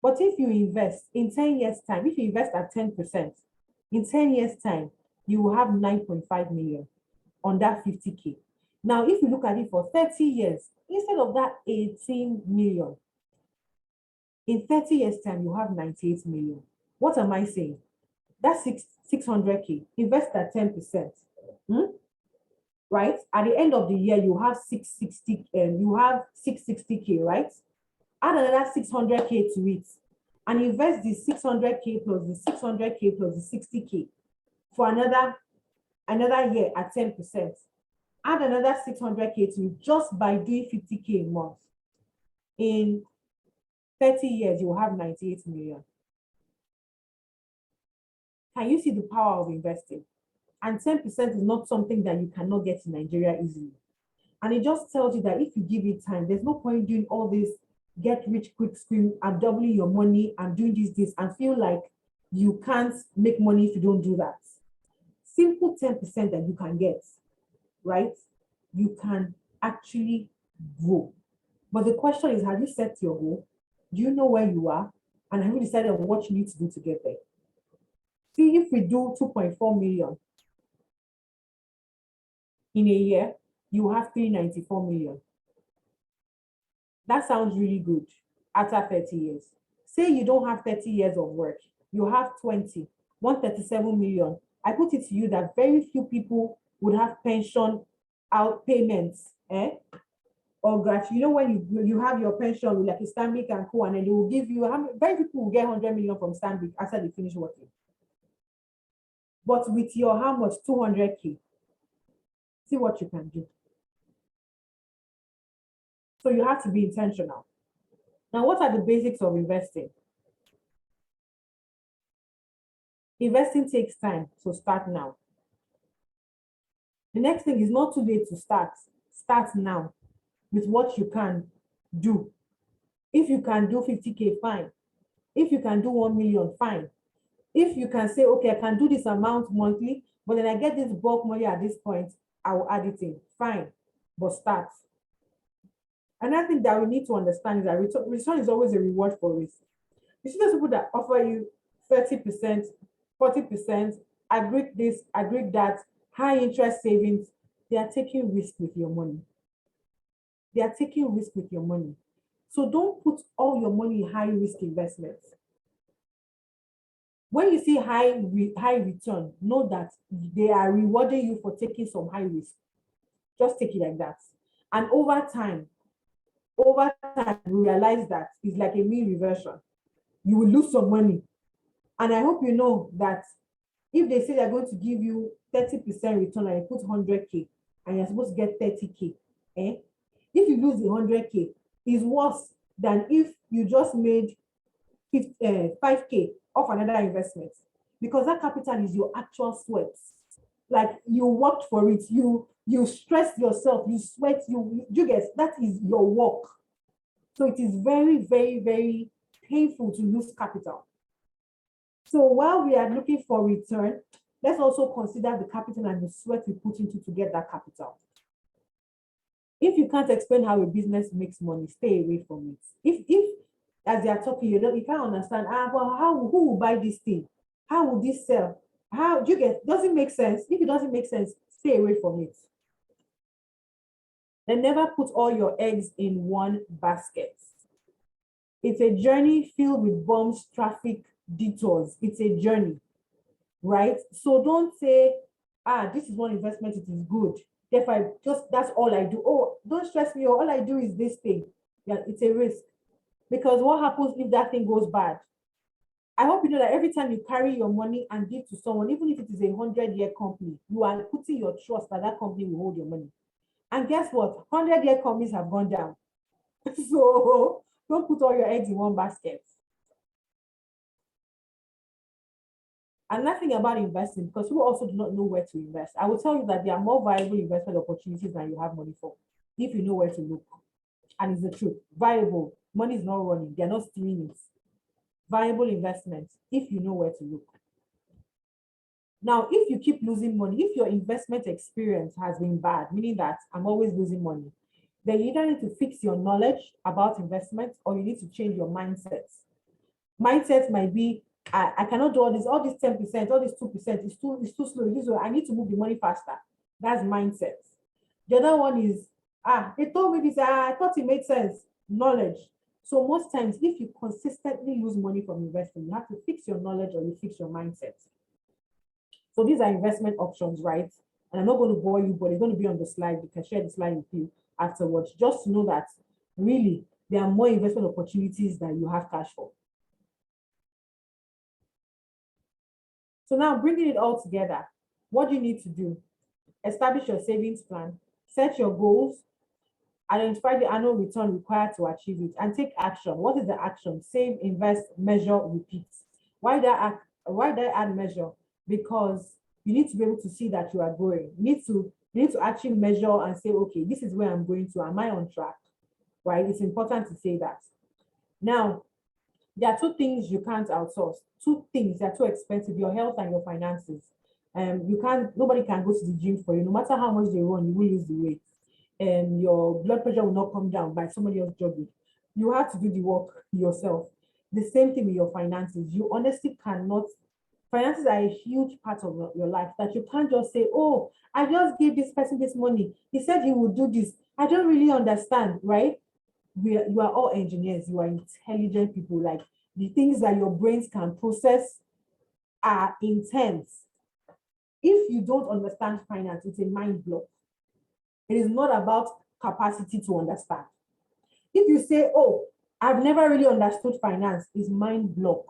D: But if you invest in 10 years' time, if you invest at 10%, in 10 years' time, you will have 9.5 million on that 50K. Now, if you look at it for 30 years, instead of that 18 million, in 30 years' time, you have 98 million. What am I saying? That's 600K. Invest at 10%. Right? At the end of the year, you have 660K, right? Add another 600K to it and invest the 600K plus the 600K plus the 60K for another year at 10%. Add another 600K to it just by doing 50K a month. In 30 years, you will have 98 million. Can you see the power of investing? And 10% is not something that you cannot get in Nigeria easily. And it just tells you that if you give it time, there's no point doing all this get rich quick scheme and doubling your money and doing this and feel like you can't make money if you don't do that. Simple 10% that you can get, right? You can actually grow. But the question is, have you set your goal? Do you know where you are? And have you decided on what you need to do to get there? See, if we do 2.4 million in a year, you have 394 million. That sounds really good after 30 years. Say you don't have 30 years of work, you have 20, 137 million. I put it to you that very few people would have pension out payments, or gratuity. You know, when you have your pension with like a Stanbic and Co, and then they will give you, very few people will get 100 million from Stanbic after they finish working. But with your how much, 200K, see what you can do. So you have to be intentional. Now, what are the basics of investing? Investing takes time, so start now. The next thing is not too late to start. Start now with what you can do. If you can do 50K, fine. If you can do 1 million, fine. If you can say, okay, I can do this amount monthly, but then I get this bulk money at this point, I will add it in, fine, but start. Another thing that we need to understand is that return is always a reward for risk. You see those people that offer you 30%, 40%, agree this, agree that, high interest savings, they are taking risk with your money. They are taking risk with your money. So don't put all your money in high risk investments. When you see high return, know that they are rewarding you for taking some high risk. Just take it like that. And over time, you realize that it's like a mean reversion. You will lose some money. And I hope you know that if they say they're going to give you 30% return and you put 100K and you're supposed to get 30K, if you lose the 100K, it's worse than if you just made 5K off another investment, because that capital is your actual sweat. Like you worked for it, you stressed yourself, you sweat, you get, that is your work. So it is very, very, very painful to lose capital. So while we are looking for return, let's also consider the capital and the sweat we put into to get that capital. If you can't explain how a business makes money, stay away from it. If as they are talking, you can't understand, well, who will buy this thing? How will this sell? How do you get, doesn't make sense? If it doesn't make sense, stay away from it. Then never put all your eggs in one basket. It's a journey filled with bumps, traffic, detours. It's a journey, right? So don't say, this is one investment, it is good. Therefore, that's all I do. Oh, don't stress me, all I do is this thing. Yeah, it's a risk. Because what happens if that thing goes bad? I hope you know that every time you carry your money and give to someone, even if it is a 100-year company, you are putting your trust that that company will hold your money. And guess what? 100-year companies have gone down. So don't put all your eggs in one basket. Another thing about investing, because people also do not know where to invest, I will tell you that there are more viable investment opportunities than you have money for, if you know where to look. And it's the truth. Viable. Money is not running. They're not stealing it. Viable investments, if you know where to look. Now, if you keep losing money, if your investment experience has been bad, meaning that I'm always losing money, then you either need to fix your knowledge about investments or you need to change your mindset. Mindset might be, I cannot do all this 10%, all this 2%, it's too slow. I need to move the money faster. That's mindset. The other one is, they told me this, I thought it made sense. Knowledge. So most times, if you consistently lose money from investing, you have to fix your knowledge or you fix your mindset. So these are investment options, right? And I'm not going to bore you, but it's going to be on the slide. You can share the slide with you afterwards, just to know that really there are more investment opportunities than you have cash for. So now bringing it all together, what do you need to do? Establish your savings plan, set your goals, identify the annual return required to achieve it, and take action. What is the action? Save, invest, measure, repeat. Why did I add measure? Because you need to be able to see that you are growing. You need to actually measure and say, okay, this is where I'm going to. Am I on track? Right? It's important to say that. Now, there are two things you can't outsource. Two things that are too expensive: your health and your finances. Nobody can go to the gym for you. No matter how much they run, you will lose the weight. And your blood pressure will not come down by somebody else jogging. You have to do the work yourself. The same thing with your finances. You honestly cannot. Finances are a huge part of your life that you can't just say, oh, I just gave this person this money. He said he would do this. I don't really understand, right? You are all engineers. You are intelligent people. Like the things that your brains can process are intense. If you don't understand finance, it's a mind block. It is not about capacity to understand. If you say, oh, I've never really understood finance, is mind block.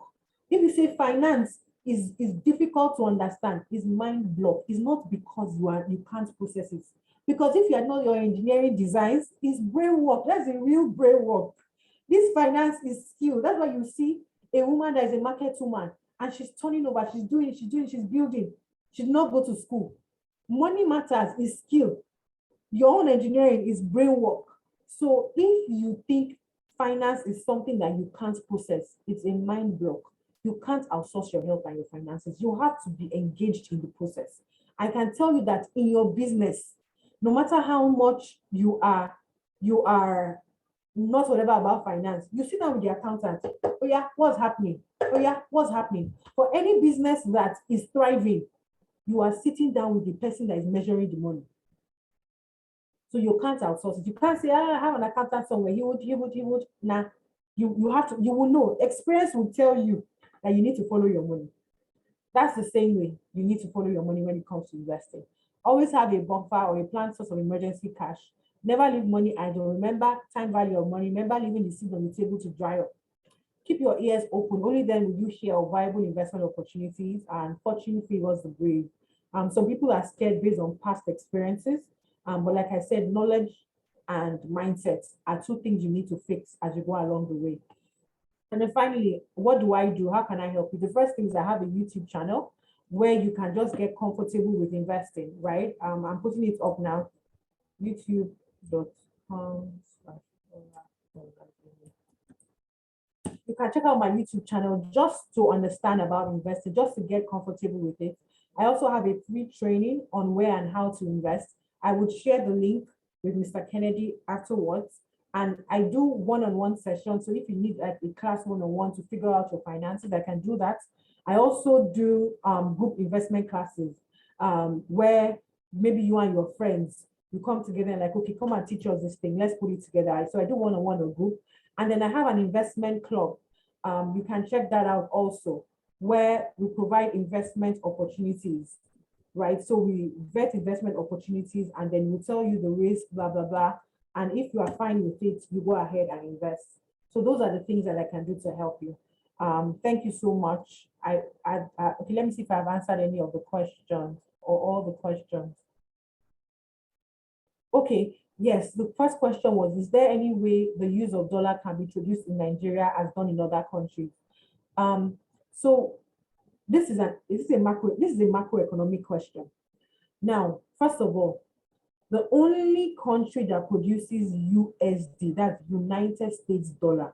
D: If you say finance is difficult to understand, is mind block. It's not because you can't process it. Because if you are not your engineering designs, it's brain work. That's a real brain work. This finance is skill. That's why you see a woman that is a market woman and she's turning over, she's building. She did not go to school. Money matters, is skill. Your own engineering is brain work. So if you think finance is something that you can't process, it's a mind block. You can't outsource your health and your finances. You have to be engaged in the process. I can tell you that in your business, no matter how much you are not whatever about finance, you sit down with the accountant. Oh yeah, what's happening? Oh yeah, what's happening? For any business that is thriving, you are sitting down with the person that is measuring the money. So you can't outsource it. You can't say, I have an accountant somewhere. He would. Nah, you will know. Experience will tell you that you need to follow your money. That's the same way you need to follow your money when it comes to investing. Always have a buffer or a planned source of emergency cash. Never leave money idle. Remember time value of money. Remember leaving the seed on the table to dry up. Keep your ears open. Only then will you hear of viable investment opportunities, and fortune favors the brave. Some people are scared based on past experiences. But like I said, knowledge and mindset are two things you need to fix as you go along the way. And then finally, what do I do? How can I help you? The first thing is I have a YouTube channel where you can just get comfortable with investing, right? I'm putting it up now, youtube.com. You can check out my YouTube channel just to understand about investing, just to get comfortable with it. I also have a free training on where and how to invest. I would share the link with Mr. Kennedy afterwards. And I do one-on-one sessions. So if you need like a class one-on-one to figure out your finances, I can do that. I also do group investment classes where maybe you and your friends, you come together and like, okay, come and teach us this thing. Let's put it together. So I do one-on-one or group. And then I have an investment club. You can check that out also, where we provide investment opportunities, right? So we vet investment opportunities and then we tell you the risk, blah, blah, blah. And if you are fine with it, you go ahead and invest. So those are the things that I can do to help you. Thank you so much. Okay, let me see if I've answered any of the questions or all the questions. Okay, yes, the first question was, is there any way the use of dollar can be introduced in Nigeria as done in other countries? So this is a macroeconomic question. Now, first of all, the only country that produces USD, that's United States dollar,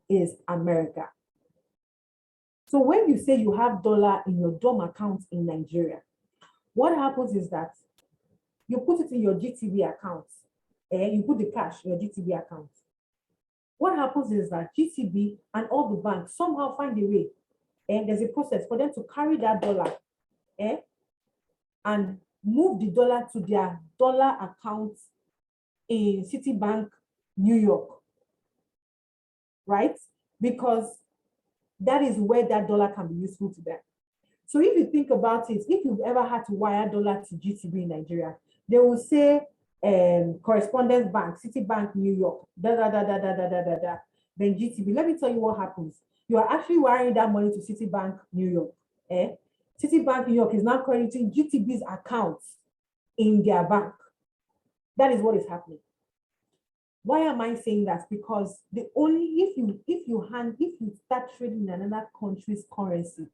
D: is America. So when you say you have dollar in your DOM account in Nigeria, what happens is that you put it in your GTB account, and you put the cash in your GTB account. What happens is that GTB and all the banks somehow find a way, and there's a process for them to carry that dollar and move the dollar to their dollar account in Citibank, New York, right? Because that is where that dollar can be useful to them. So if you think about it, if you've ever had to wire dollar to GTB in Nigeria, they will say correspondence bank, Citibank, New York, then GTB. Let me tell you what happens. You are actually wiring that money to Citibank, New York. Citibank, New York is now crediting GTB's accounts in their bank. That is what is happening. Why am I saying that? Because the only if you start trading in another country's currency,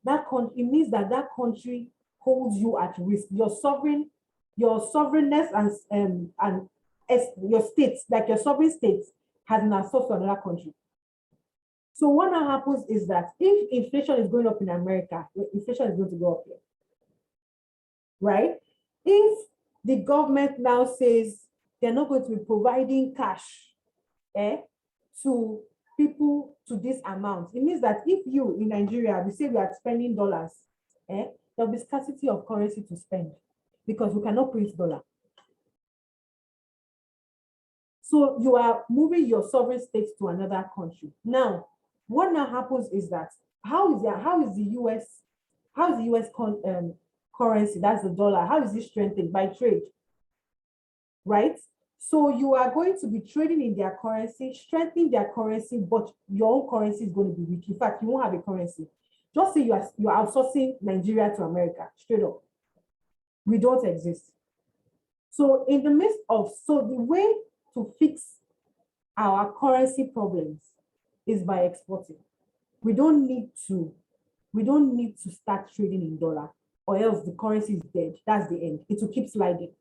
D: it means that that country holds you at risk. Your sovereignness and your states, like your sovereign states, has an access to another country. So what now happens is that if inflation is going up in America, inflation is going to go up here, right? If the government now says they're not going to be providing cash to people to this amount, it means that if you in Nigeria, we say we are spending dollars, there'll be scarcity of currency to spend because we cannot print dollar. So you are moving your sovereign state to another country. Now, what now happens is that how is the US currency, that's the dollar, how is it strengthened? By trade, right? So you are going to be trading in their currency, strengthening their currency, but your own currency is going to be weak. In fact, you won't have a currency. Just say you are outsourcing Nigeria to America, straight up. We don't exist. So in the midst of, so the way to fix our currency problems is by exporting. We don't need to start trading in dollar, or else the currency is dead. That's the end. It will keep sliding.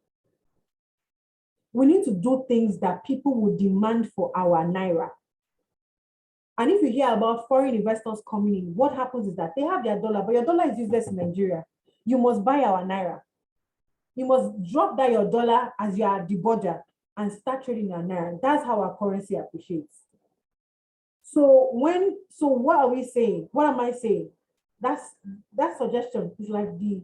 D: We need to do things that people will demand for our naira. And if you hear about foreign investors coming in, what happens is that they have their dollar, but your dollar is useless in Nigeria. You must buy our naira. You must drop that your dollar as you are at the border and start trading your naira. That's how our currency appreciates. So what are we saying? What am I saying? That suggestion is like we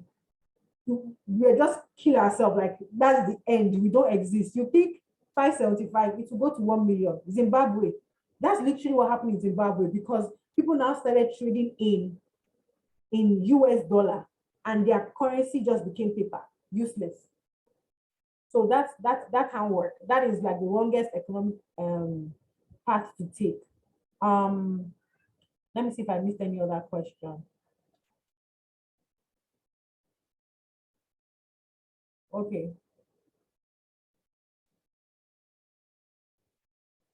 D: just kill ourselves, like that's the end. We don't exist. You think 575, it will go to 1 million. Zimbabwe. That's literally what happened in Zimbabwe, because people now started trading in US dollar and their currency just became paper, useless. So that can't work. That is like the longest economic path to take. Let me see if I missed any other question. Okay.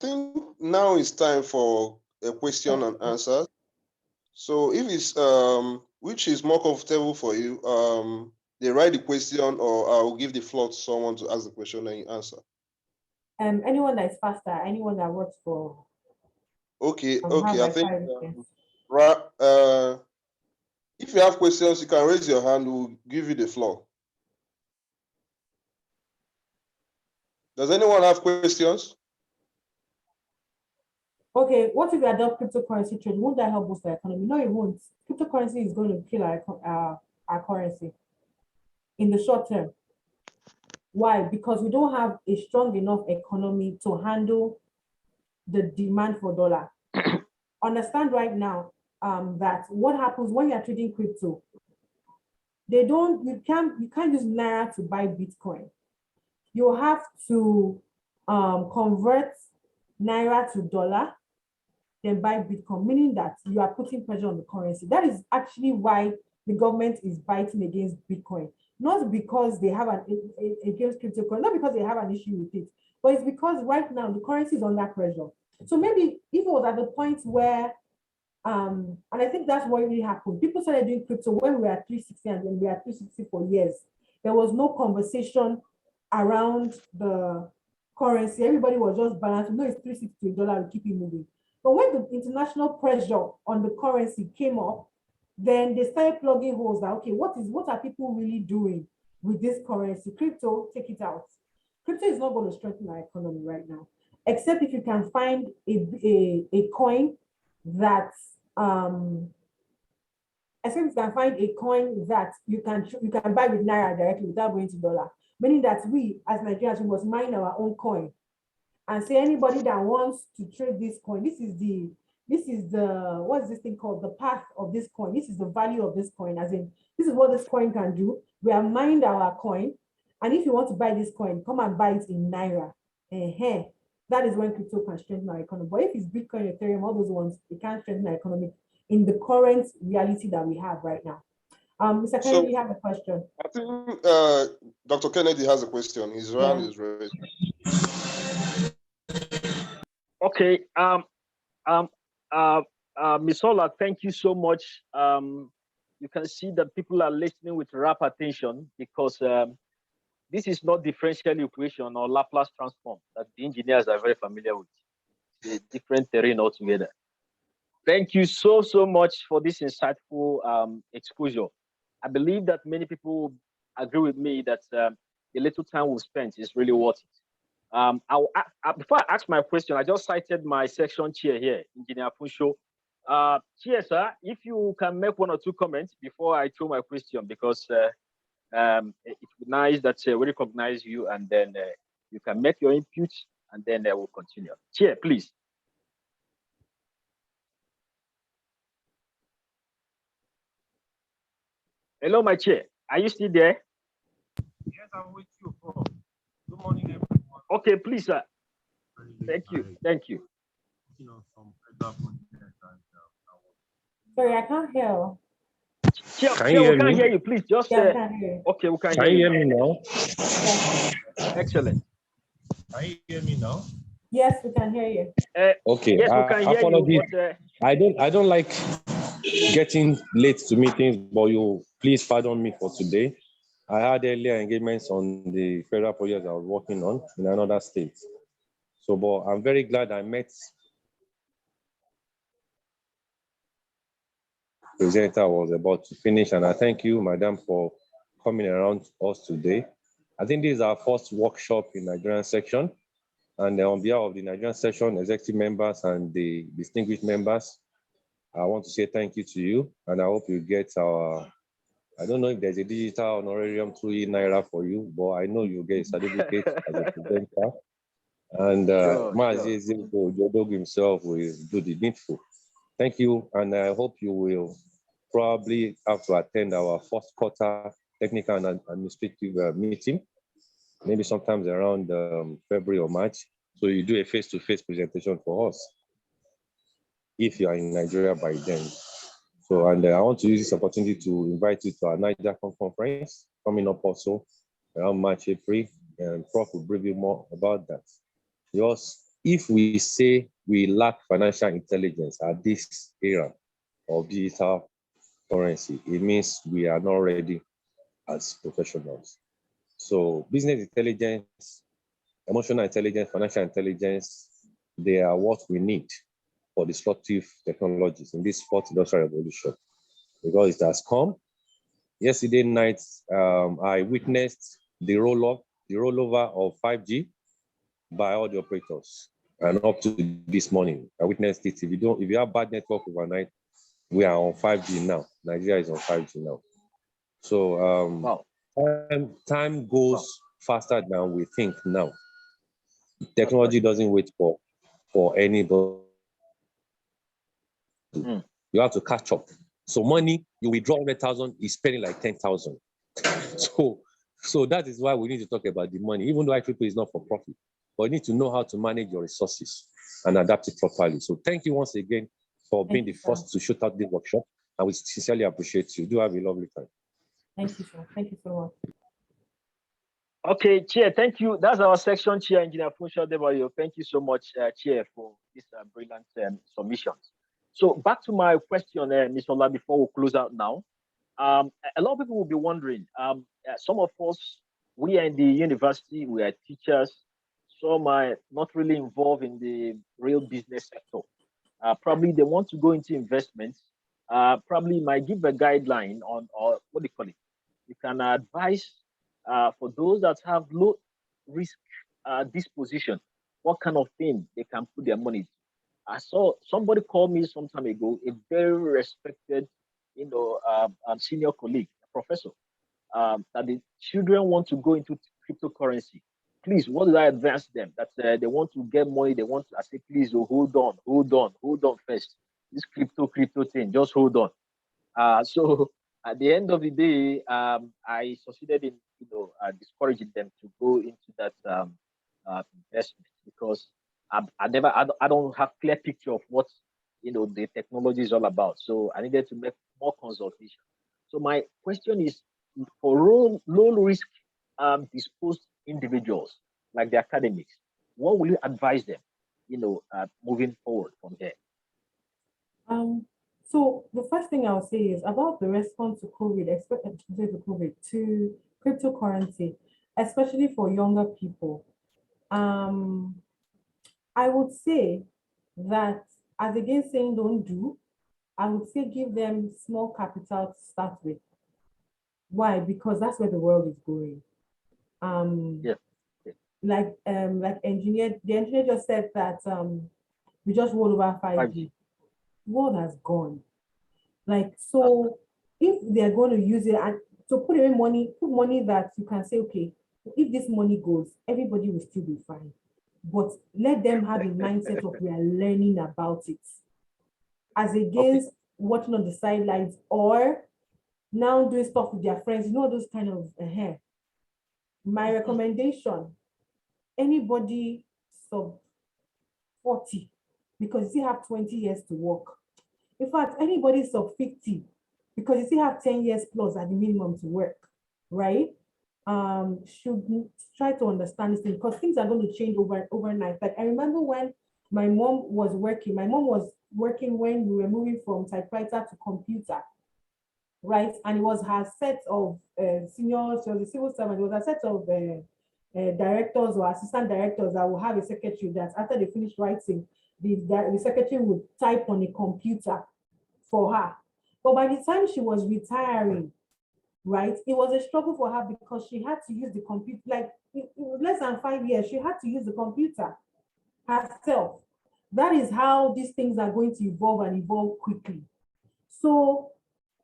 B: I think now it's time for a question and answer. So if it's which is more comfortable for you, they write the question, or I'll give the floor to someone to ask the question and you answer.
D: Anyone that is faster, anyone that works for.
B: Okay,
D: have
B: okay. I
D: like
B: think
D: 5 minutes.
B: if you have questions, you can raise your hand. We'll give you the floor. Does anyone have questions?
D: Okay, what if we adopt cryptocurrency trade? Won't that help boost the economy? No, it won't. Cryptocurrency is going to kill our currency in the short term. Why? Because we don't have a strong enough economy to handle the demand for dollar. Understand right now that what happens when you're trading crypto, you can't use Naira to buy Bitcoin. You have to convert Naira to dollar, then buy Bitcoin, meaning that you are putting pressure on the currency. That is actually why the government is biting against Bitcoin. Not because they have against cryptocurrency, not because they have an issue with it, but it's because right now the currency is under pressure. So maybe if it was at the point where, and I think that's what really happened. People started doing crypto when we were at 360, and then we were at 360 for years. There was no conversation around the currency. Everybody was just balanced. No, it's 360 $1, we keep it moving. But when the international pressure on the currency came up, then they started plugging holes that, okay, what are people really doing with this currency? Crypto, take it out. Crypto is not going to strengthen our economy right now, except if you can find a coin that you can buy with Naira directly without going to dollar. Meaning that we as Nigerians, we must mine our own coin and say anybody that wants to trade this coin, this is the what's this thing called? The path of this coin. This is the value of this coin, as in this is what this coin can do. We have mined our coin, and if you want to buy this coin, come and buy it in Naira. That is when crypto can strengthen our economy. But if it's Bitcoin, Ethereum, all those ones, it can't strengthen our economy in the current reality that we have right now. Mr. Kennedy, you have a question.
B: I think Dr. Kennedy has a question. His hand is raised.
A: Okay. Ms. Ola, thank you so much. You can see that people are listening with rapt attention because this is not differential equation or Laplace transform that the engineers are very familiar with. It's a different terrain altogether. Thank you so much for this insightful exposure. I believe that many people agree with me that the little time we've spent is really worth it. Before I ask my question, I just cited my section chair here, Engineer Funsho. Chair, sir, if you can make 1 or 2 comments before I throw my question, because it's nice that we recognize you, and then you can make your input, and then we'll continue. Chair, please. Hello, my chair. Are you still there?
F: Yes, I'm with you, bro. Good morning, everyone.
A: Okay, please, sir. Thank you. Thank you.
D: Sorry, I can't hear.
A: Chair, we can't hear you. Please just.
D: Yeah, I can hear you.
A: Okay, we can
F: Can
A: hear
F: you hear me now?
A: Excellent.
F: Can you hear me now?
D: Yes, we can hear you.
F: Okay.
A: Yes, we can hear you. But,
F: I don't like getting late to meetings, but you please pardon me for today. I had earlier engagements on the federal project I was working on in another state. So, but I'm very glad I met the presenter was about to finish, and I thank you, madam, for coming around us today. I think this is our first workshop in Nigerian section, and on behalf of the Nigerian section executive members and the distinguished members, I want to say thank you to you, and I hope you get our, I don't know if there's a digital honorarium through Naira for you, but I know you get a certificate as a presenter. And Mazi Jodog himself will do the needful. Thank you, and I hope you will probably have to attend our first quarter technical and administrative meeting, maybe sometimes around February or March. So you do a face-to-face presentation for us if you are in Nigeria by then. So, and I want to use this opportunity to invite you to our Niger conference coming up also around March, April, and Prof will brief you more about that. Yours if we say we lack financial intelligence at this era of digital currency, it means we are not ready as professionals. So business intelligence, emotional intelligence, financial intelligence, they are what we need for disruptive technologies in this fourth industrial revolution, because it has come. Yesterday night, I witnessed the rollover of 5G by all the operators, and up to this morning, I witnessed it. If you have bad network overnight, we are on 5G now. Nigeria is on 5G now. So
A: Wow.
F: time goes faster than we think now. Technology doesn't wait for anybody. You have to catch up. So money, you withdraw 100,000, is spending like 10,000. So that is why we need to talk about the money, even though IEEE is not for profit, but you need to know how to manage your resources and adapt it properly. So thank you once again for being the first to shoot out this workshop, and we sincerely appreciate you. Do have a lovely time.
D: Thank you, sir. Thank you so much.
A: Okay, Chair, thank you. That's our section chair, Engineer Funsho Debayo. Thank you so much, Chair, for this brilliant submissions. So back to my question, Mr. Ola, before we close out now. A lot of people will be wondering, some of us, we are in the university, we are teachers, some are not really involved in the real business sector. Probably they want to go into investments, probably might give a guideline on, or what do you call it? You can advise for those that have low risk disposition, what kind of thing they can put their money to. I saw somebody call me some time ago, a very respected, senior colleague, professor, that the children want to go into cryptocurrency. Please, what did I advise them? That they want to get money, they want to, I say, please, hold on first. This crypto thing, just hold on. So at the end of the day, I succeeded in discouraging them to go into that investment, because I don't have clear picture of what the technology is all about. So I needed to make more consultation. So my question is, for low risk disposed individuals like the academics, what will you advise them, moving forward from there?
D: So the first thing I'll say is about the response to to cryptocurrency, especially for younger people. I would say that, as against saying don't do, I would say give them small capital to start with. Why? Because that's where the world is going. Like the engineer just said that we just rolled over 5G. The world has gone. Like, so if they're going to use it and to put money that you can say, okay, if this money goes, everybody will still be fine. But let them have a mindset of we are learning about it, as against watching on the sidelines or now doing stuff with their friends, those kind of My recommendation, anybody sub 40, because you still have 20 years to work. In fact, anybody sub 50, because you still have 10 years plus at the minimum to work, right? Should try to understand this thing, because things are going to change overnight. Like, I remember when my mom was working when we were moving from typewriter to computer, right? And it was her set of seniors, she was a civil servant, it was a set of directors or assistant directors that will have a secretary that after they finish writing, the secretary would type on a computer for her. But by the time she was retiring, right, it was a struggle for her because she had to use the computer, like it was less than 5 years, she had to use the computer herself. That is how these things are going to evolve quickly. So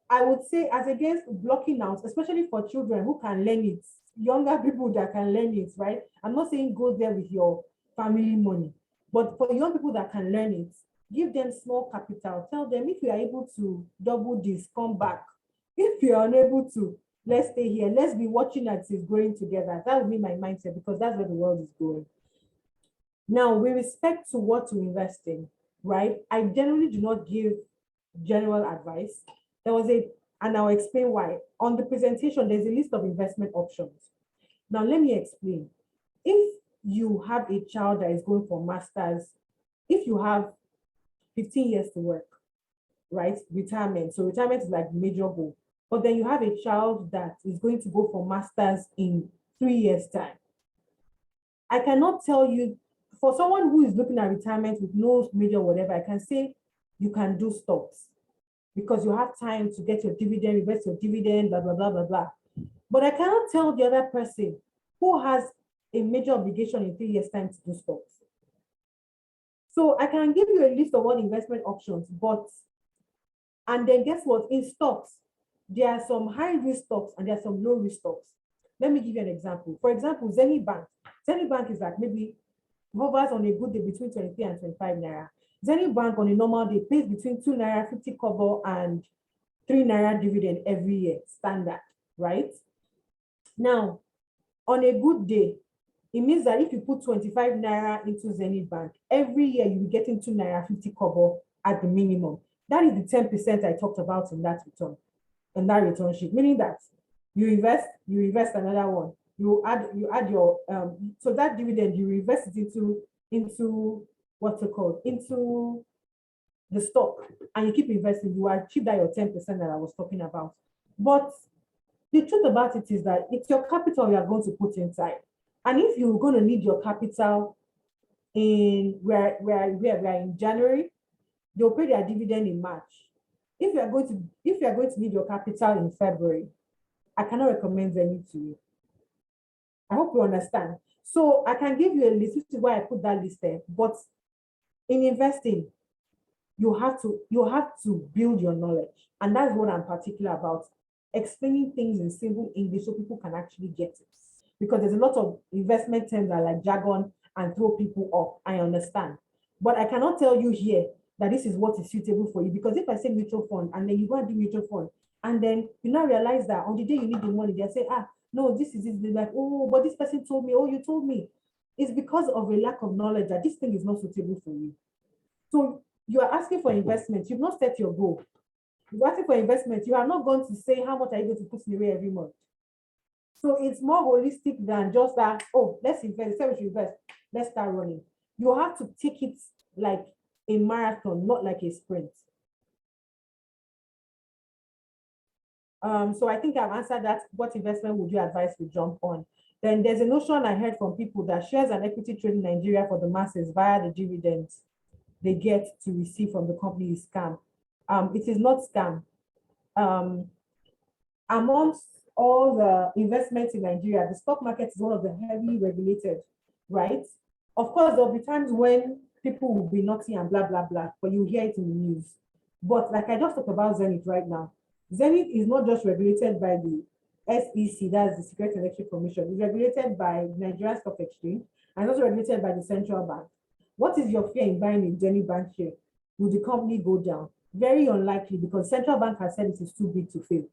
D: I would say, as against blocking out, especially for children who can learn it, younger people that can learn it, right? I'm not saying go there with your family money, but for young people that can learn it, give them small capital. Tell them, if you are able to double this, come back. If you are unable to, let's stay here. Let's be watching as it's growing together. That would be my mindset, because that's where the world is going. Now, with respect to what to invest in, right? I generally do not give general advice. And I'll explain why. On the presentation, there's a list of investment options. Now, let me explain. If you have a child that is going for master's, if you have 15 years to work, right? Retirement. So retirement is like the major goal. But then you have a child that is going to go for master's in 3 years' time. I cannot tell you, for someone who is looking at retirement with no major whatever, I can say you can do stocks because you have time to get your dividend, invest your dividend, blah, blah, blah, blah, blah. But I cannot tell the other person who has a major obligation in 3 years' time to do stocks. So I can give you a list of all investment options, and then guess what? In stocks, there are some high-risk stocks and there are some low-risk stocks. Let me give you an example. For example, Zenith Bank. Zenith Bank is like maybe hovers on a good day between 23 and 25 naira. Zenith Bank on a normal day pays between 2 naira 50 kobo and 3 naira dividend every year, standard, right? Now, on a good day, it means that if you put 25 naira into Zenith Bank, every year you'll be getting 2 naira 50 kobo at the minimum. That is the 10% I talked about in that return sheet, meaning that you invest another one. You add your so that dividend you invest it into what's it called, into the stock, and you keep investing. You achieve that your 10% that I was talking about. But the truth about it is that it's your capital you are going to put inside, and if you're going to need your capital in where we are in January, they'll pay their dividend in March. If you are going to need your capital in February, I cannot recommend any to you. I hope you understand. So I can give you a list. This is why I put that list there. But in investing, you have to build your knowledge. And that's what I'm particular about. Explaining things in simple English so people can actually get it. Because there's a lot of investment terms that are like jargon and throw people off. I understand. But I cannot tell you here that this is what is suitable for you. Because if I say mutual fund and then you go and do mutual fund, and then you now realize that on the day you need the money, they say, no, this is this. They're like, oh, but this person told me, oh, you told me. It's because of a lack of knowledge that this thing is not suitable for you. So you are asking for investment. You've not set your goal. You're asking for investment. You are not going to say how much are you going to put in the way every month. So it's more holistic than just that, oh, let's invest, say we should invest, let's start running. You have to take it like a marathon, not like a sprint. So I think I've answered that. What investment would you advise to jump on? Then there's a notion I heard from people that shares and equity trade in Nigeria for the masses via the dividends they get to receive from the company is scam. It is not scam. Amongst all the investments in Nigeria, the stock market is one of the heavily regulated, right? Of course, there'll be times when people will be naughty and blah, blah, blah, but you hear it in the news. But like I just talked about Zenith right now, Zenith is not just regulated by the SEC, that's the Securities and Exchange Commission. It's regulated by the Nigerian Stock Exchange and also regulated by the central bank. What is your fear in buying a Zenith Bank share? Will the company go down? Very unlikely, because central bank has said it is too big to fail.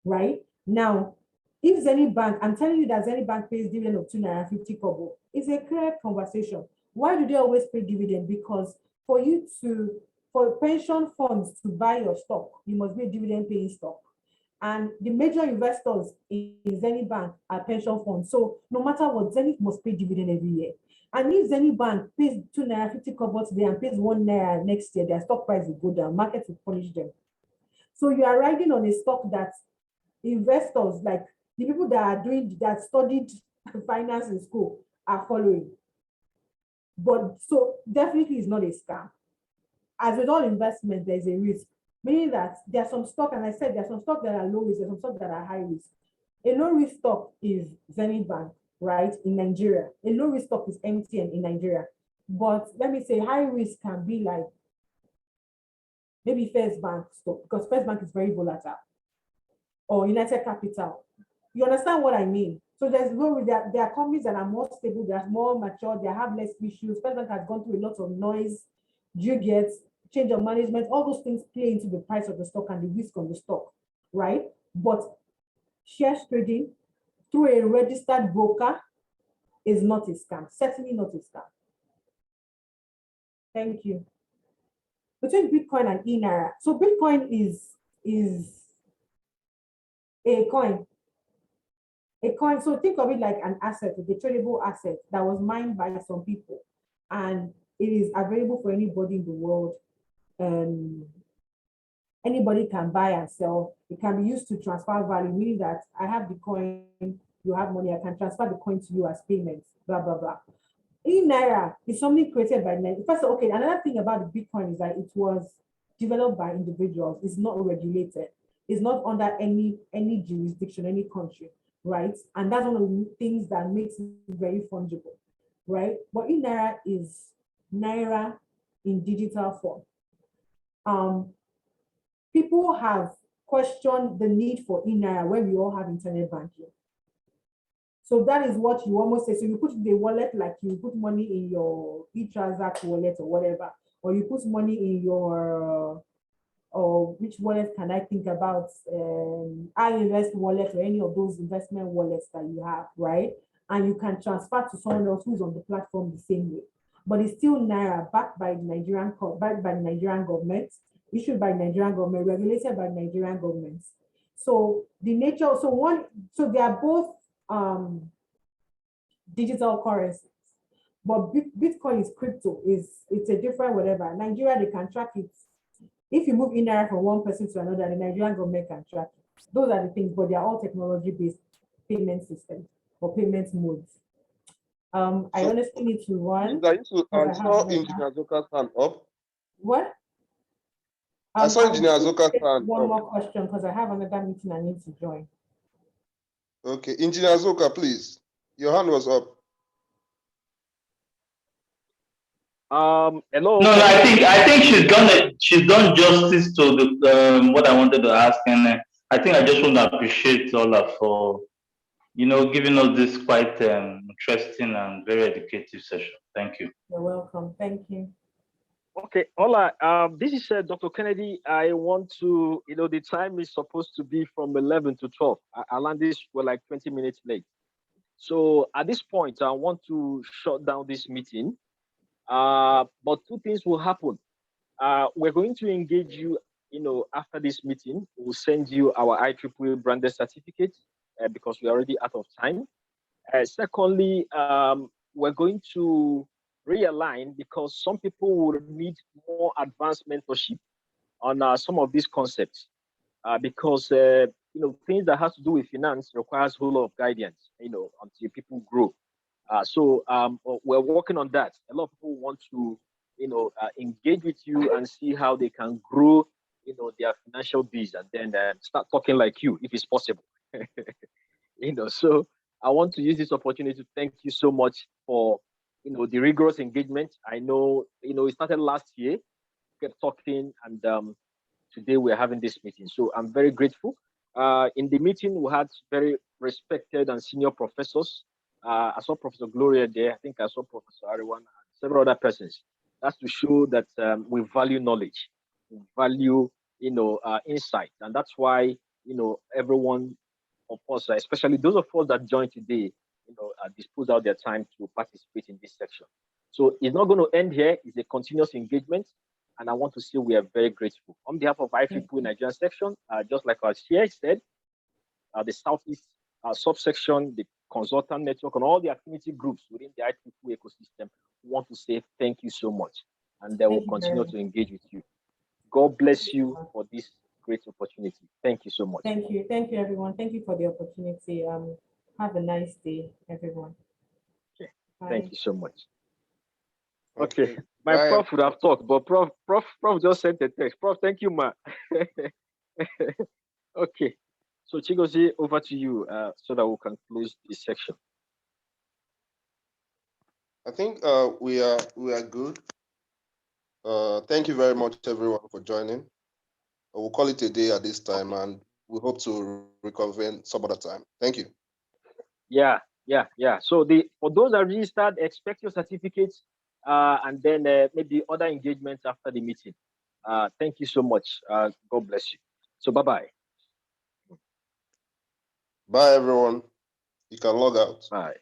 D: Right? Now, if Zenith Bank, I'm telling you that Zenith Bank pays dividend of 2 naira 50 kobo, it's a clear conversation. Why do they always pay dividend? Because for pension funds to buy your stock, you must be a dividend paying stock. And the major investors in Zenith Bank are pension funds. So no matter what, Zenith must pay dividend every year. And if Zenith Bank pays 2 naira 50 kobo today and pays 1 naira next year, their stock price will go down, market will punish them. So you are riding on a stock that investors, like the people that studied finance in school, are following. But so definitely it's not a scam. As with all investment, there's a risk, meaning that there's some stock, and I said there's some stock that are low risk, there's some stock that are high risk. A low risk stock is Zenith Bank, right, in Nigeria. A low risk stock is MTN in Nigeria. But let me say high risk can be like maybe First Bank stock, because First Bank is very volatile, or United Capital. You understand what I mean? So there's no, there are companies that are more stable, they are more mature, they have less issues. First Bank has gone through a lot of noise. You get change of management, all those things play into the price of the stock and the risk on the stock, right? But shares trading through a registered broker is not a scam, certainly not a scam. Thank you. Between Bitcoin and eNaira. So Bitcoin is a coin. A coin, so think of it like an asset, a tradable asset that was mined by some people, and it is available for anybody in the world. Anybody can buy and sell. It can be used to transfer value, meaning that I have the coin, you have money, I can transfer the coin to you as payments, blah, blah, blah. In Naira, it's something created by Naira. First, okay, another thing about the Bitcoin is that it was developed by individuals. It's not regulated. It's not under any jurisdiction, any country, right? And that's one of the things that makes it very fungible, right? But in Naira is Naira in digital form. People have questioned the need for in-Naira when we all have internet banking. So that is what you almost say. So you put the wallet like you put money in your e-transact wallet or whatever, or you put money in your, or which wallet can I think about? iInvest wallet or any of those investment wallets that you have, right? And you can transfer to someone else who's on the platform the same way. But it's still Naira backed by the Nigerian government, issued by Nigerian government, regulated by Nigerian government. So the nature, so they are both digital currencies, but Bitcoin is crypto, it's a different whatever. Nigeria, they can track it. If you move in Naira from one person to another, the Nigerian government can track it. Those are the things, but they are all technology-based payment systems or payment modes. I honestly need to run.
B: I saw Engineer Zoka's hand up.
D: What?
B: I saw Engineer Zoka's hand
D: one
B: up.
D: more question because I have another meeting I need to join.
B: Okay, Engineer Zoka, please. Your hand was up.
A: Hello.
E: No, I think she's done justice to the what I wanted to ask, and I think I just want to appreciate Ola for giving us this quite interesting and very educative session. Thank you.
D: You're welcome. Thank you.
A: Okay, Ola, this is Dr. Kennedy. I want to, the time is supposed to be from 11 to 12. I landed for like 20 minutes late. So at this point, I want to shut down this meeting. But two things will happen. We're going to engage you, after this meeting. We'll send you our IEEE branded certificate because we're already out of time. Secondly, we're going to realign because some people will need more advanced mentorship on some of these concepts because things that has to do with finance requires a whole lot of guidance, until people grow. So we're working on that. A lot of people want to, engage with you and see how they can grow, their financial biz and then start talking like you, if it's possible. So I want to use this opportunity to thank you so much for, the rigorous engagement. I know, it started last year, kept talking, and today we're having this meeting. So I'm very grateful. In the meeting, we had very respected and senior professors. I saw Professor Gloria there. I think I saw Professor Ariwan and several other persons. That's to show that we value knowledge, we value, insight. And that's why, everyone of us, especially those of us that joined today, dispose out their time to participate in this section. So it's not going to end here. It's a continuous engagement. And I want to say we are very grateful. On behalf of IEEE Nigerian section, just like our chair said, the Southeast subsection, the consultant network, and all the affinity groups within the IEEE ecosystem, want to say thank you so much. And they will continue to engage with you. God bless you for this great opportunity. Thank you so much.
D: Thank you. Thank you, everyone. Thank you for the opportunity. Have a nice day, everyone.
A: Okay. Thank you so much. Okay. My prof would have talked, but prof just sent a text. Prof, thank you, ma. Okay. So Chigozie, over to you so that we can close this section.
B: I think we are good. Thank you very much, everyone, for joining. We'll call it a day at this time, and we hope to reconvene some other time. Thank you.
A: Yeah. So for those that registered, expect your certificates and then maybe other engagements after the meeting. Thank you so much. God bless you. So bye-bye.
B: Bye, everyone. You can log out.
A: Bye.